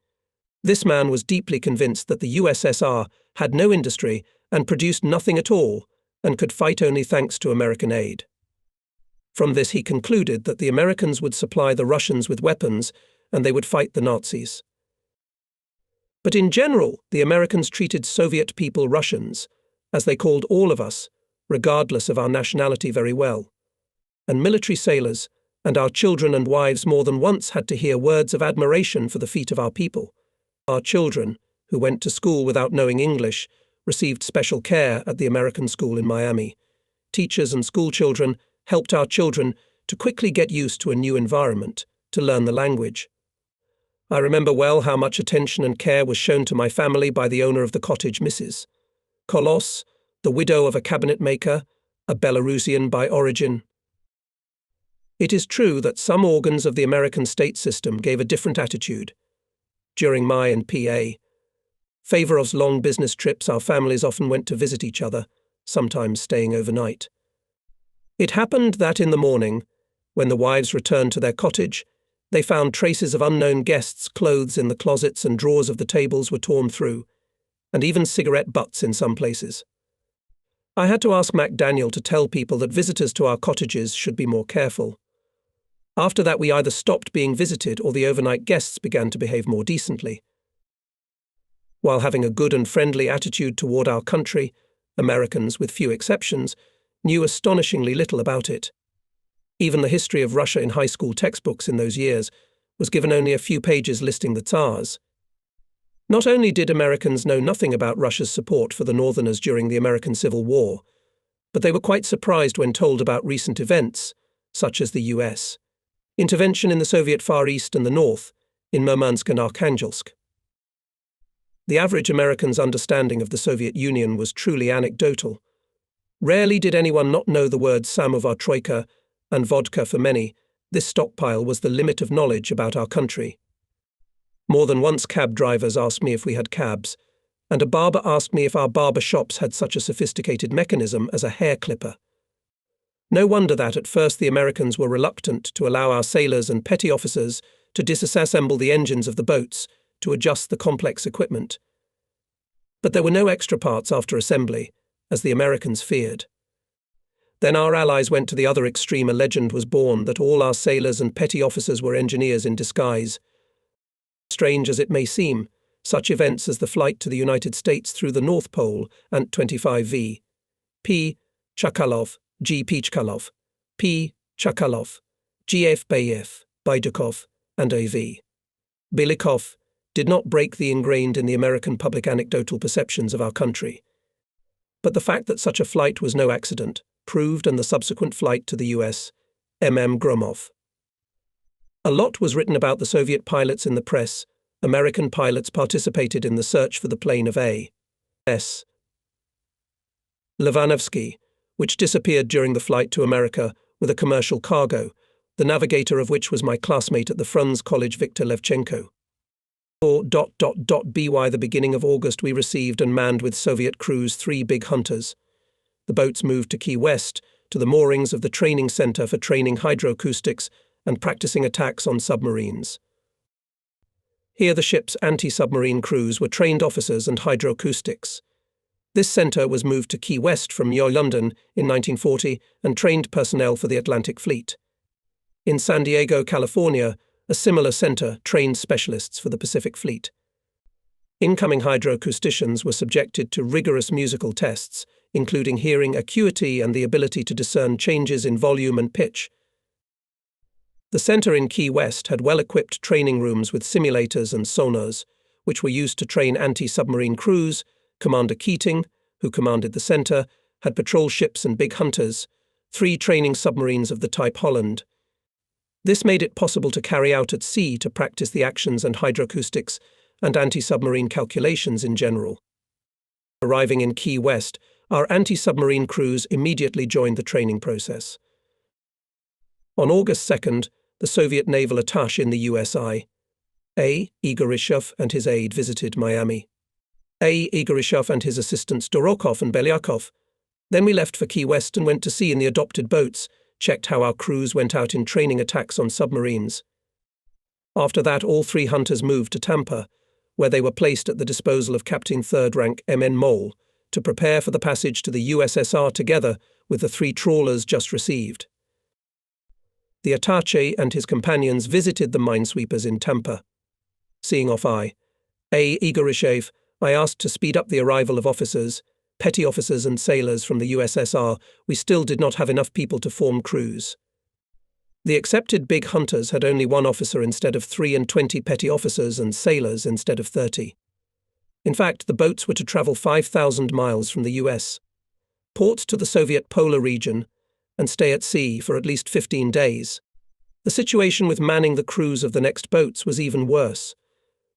This man was deeply convinced that the USSR had no industry and produced nothing at all and could fight only thanks to American aid. From this he concluded that the Americans would supply the Russians with weapons and they would fight the Nazis. But in general, the Americans treated Soviet people, Russians, as they called all of us, regardless of our nationality, very well. And military sailors and our children and wives more than once had to hear words of admiration for the feat of our people. Our children, who went to school without knowing English, received special care at the American school in Miami. Teachers and schoolchildren helped our children to quickly get used to a new environment, to learn the language. I remember well how much attention and care was shown to my family by the owner of the cottage, Mrs. Kolos, the widow of a cabinet maker, a Belarusian by origin. It is true that some organs of the American state system gave a different attitude. During my and P.A. Favorov's long business trips, our families often went to visit each other, sometimes staying overnight. It happened that in the morning, when the wives returned to their cottage, they found traces of unknown guests' clothes in the closets and drawers of the tables were torn through, and even cigarette butts in some places. I had to ask McDaniel to tell people that visitors to our cottages should be more careful. After that, we either stopped being visited or the overnight guests began to behave more decently. While having a good and friendly attitude toward our country, Americans, with few exceptions, knew astonishingly little about it. Even the history of Russia in high school textbooks in those years was given only a few pages listing the Tsars. Not only did Americans know nothing about Russia's support for the Northerners during the American Civil War, but they were quite surprised when told about recent events, such as the US intervention in the Soviet Far East and the North, in Murmansk and Arkhangelsk. The average American's understanding of the Soviet Union was truly anecdotal. Rarely did anyone not know the words samovar troika and vodka. For many, this stockpile was the limit of knowledge about our country. More than once cab drivers asked me if we had cabs, and a barber asked me if our barber shops had such a sophisticated mechanism as a hair clipper. No wonder that at first the Americans were reluctant to allow our sailors and petty officers to disassemble the engines of the boats to adjust the complex equipment. But there were no extra parts after assembly, as the Americans feared. Then our allies went to the other extreme. A legend was born that all our sailors and petty officers were engineers in disguise. Strange as it may seem, such events as the flight to the United States through the North Pole, Ant-25V, P. Chakalov, G. Pichkalov, P. Chakalov, G.F. Bayev, Baidukov, and A.V. Belikov did not break the ingrained in the American public anecdotal perceptions of our country. But the fact that such a flight was no accident proved, and the subsequent flight to the US, M.M. Gromov. A lot was written about the Soviet pilots in the press. American pilots participated in the search for the plane of A.S. Levanovsky, which disappeared during the flight to America with a commercial cargo, the navigator of which was my classmate at the Frunze College, Viktor Levchenko. By the beginning of August, we received and manned with Soviet crews 3 big hunters. The boats moved to Key West, to the moorings of the training center for training hydroacoustics and practicing attacks on submarines. Here the ship's anti-submarine crews were trained officers and hydroacoustics. This center was moved to Key West from London in 1940 and trained personnel for the Atlantic Fleet. In San Diego, California, a similar center trained specialists for the Pacific Fleet. Incoming hydroacousticians were subjected to rigorous musical tests, including hearing acuity and the ability to discern changes in volume and pitch. The center in Key West had well-equipped training rooms with simulators and sonars, which were used to train anti-submarine crews. Commander Keating, who commanded the center, had patrol ships and big hunters, 3 training submarines of the type Holland. This made it possible to carry out at sea to practice the actions and hydroacoustics and anti-submarine calculations in general. Arriving in Key West, our anti-submarine crews immediately joined the training process. On August 2nd, the Soviet naval attaché in the USI, A. Igorishov, and his aide visited Miami. A. Igorishov and his assistants Dorokov and Belyakov. Then we left for Key West and went to sea in the adopted boats, checked how our crews went out in training attacks on submarines. After that, all 3 hunters moved to Tampa, where they were placed at the disposal of Captain 3rd Rank M.N. Mole to prepare for the passage to the USSR together with the 3 trawlers just received. The attaché and his companions visited the minesweepers in Tampa. Seeing off A. Igorishev, I asked to speed up the arrival of officers, petty officers and sailors from the USSR. We still did not have enough people to form crews. The accepted big hunters had only 1 officer instead of 3 and 20 petty officers and sailors instead of 30. In fact, the boats were to travel 5,000 miles from the US, port to the Soviet polar region, and stay at sea for at least 15 days. The situation with manning the crews of the next boats was even worse.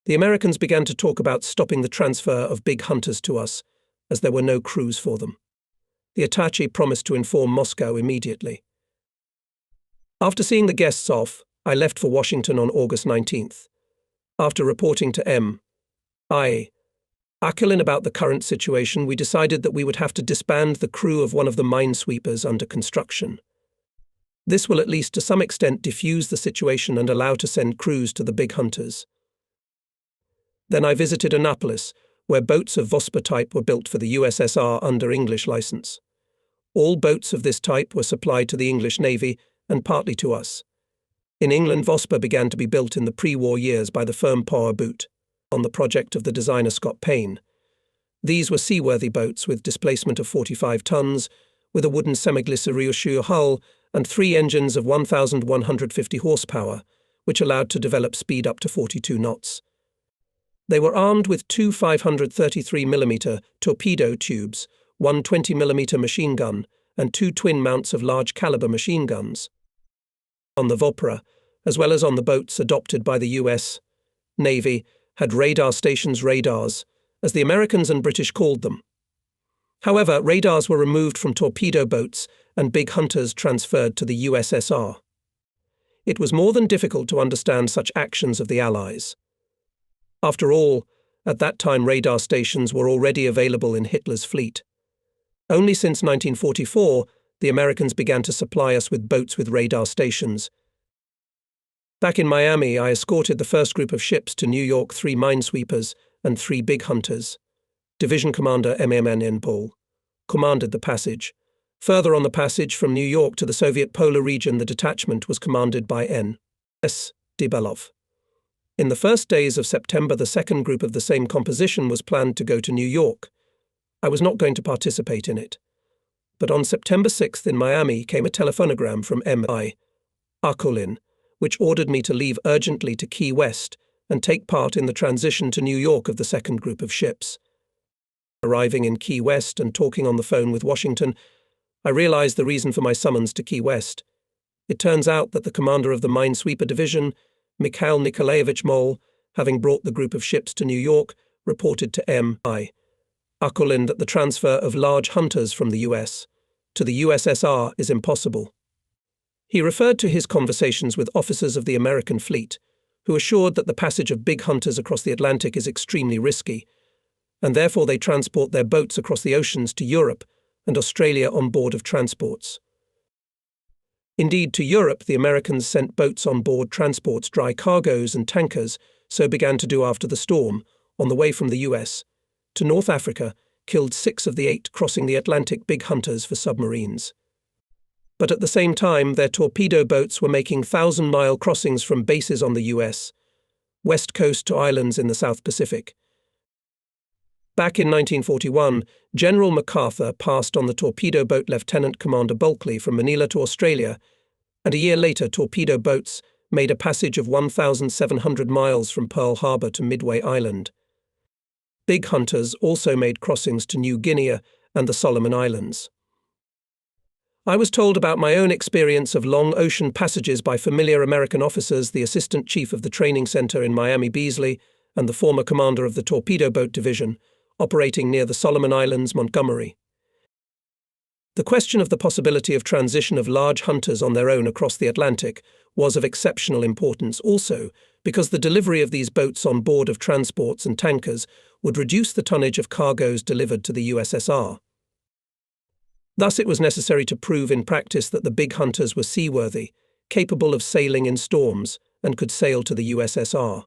The Americans began to talk about stopping the transfer of big hunters to us, as there were no crews for them. The attaché promised to inform Moscow immediately. After seeing the guests off, I left for Washington on August 19th. After reporting to M.I. Akelin about the current situation, we decided that we would have to disband the crew of one of the minesweepers under construction. This will at least to some extent diffuse the situation and allow to send crews to the big hunters. Then I visited Annapolis, where boats of Vosper type were built for the USSR under English license. All boats of this type were supplied to the English Navy and partly to us. In England, Vosper began to be built in the pre-war years by the firm Power Boot, on the project of the designer Scott Payne. These were seaworthy boats with displacement of 45 tons, with a wooden semi-glycerine hull and 3 engines of 1,150 horsepower, which allowed to develop speed up to 42 knots. They were armed with two 533mm torpedo tubes, one 20mm machine gun, and two twin mounts of large-caliber machine guns. On the Vopra, as well as on the boats adopted by the US Navy, had radar stations radars, as the Americans and British called them. However, radars were removed from torpedo boats and big hunters transferred to the USSR. It was more than difficult to understand such actions of the Allies. After all, at that time radar stations were already available in Hitler's fleet. Only since 1944, the Americans began to supply us with boats with radar stations. Back in Miami, I escorted the first group of ships to New York, 3 minesweepers and 3 big hunters. Division Commander MMN Paul commanded the passage. Further on the passage from New York to the Soviet polar region, the detachment was commanded by N.S. Dibelov. In the first days of September, the second group of the same composition was planned to go to New York. I was not going to participate in it. But on September 6th in Miami came a telephonogram from M.I. Arkolin, which ordered me to leave urgently to Key West and take part in the transition to New York of the second group of ships. Arriving in Key West and talking on the phone with Washington, I realized the reason for my summons to Key West. It turns out that the commander of the Minesweeper Division, Mikhail Nikolaevich Mol, having brought the group of ships to New York, reported to M.I. Arkolin that the transfer of large hunters from the US to the USSR is impossible. He referred to his conversations with officers of the American fleet, who assured that the passage of big hunters across the Atlantic is extremely risky, and therefore they transport their boats across the oceans to Europe and Australia on board of transports. Indeed, to Europe, the Americans sent boats on board transports, dry cargoes and tankers, so began to do after the storm, on the way from the US to North Africa, killed 6 of the 8 crossing the Atlantic big hunters for submarines. But at the same time, their torpedo boats were making 1,000-mile crossings from bases on the US West Coast to islands in the South Pacific. Back in 1941, General MacArthur passed on the torpedo boat Lieutenant Commander Bulkley from Manila to Australia, and a year later torpedo boats made a passage of 1,700 miles from Pearl Harbor to Midway Island. Big hunters also made crossings to New Guinea and the Solomon Islands. I was told about my own experience of long ocean passages by familiar American officers, the assistant chief of the training center in Miami Beasley and the former commander of the torpedo boat division, operating near the Solomon Islands, Montgomery. The question of the possibility of transition of large hunters on their own across the Atlantic was of exceptional importance also because the delivery of these boats on board of transports and tankers would reduce the tonnage of cargoes delivered to the USSR. Thus it was necessary to prove in practice that the big hunters were seaworthy, capable of sailing in storms, and could sail to the USSR.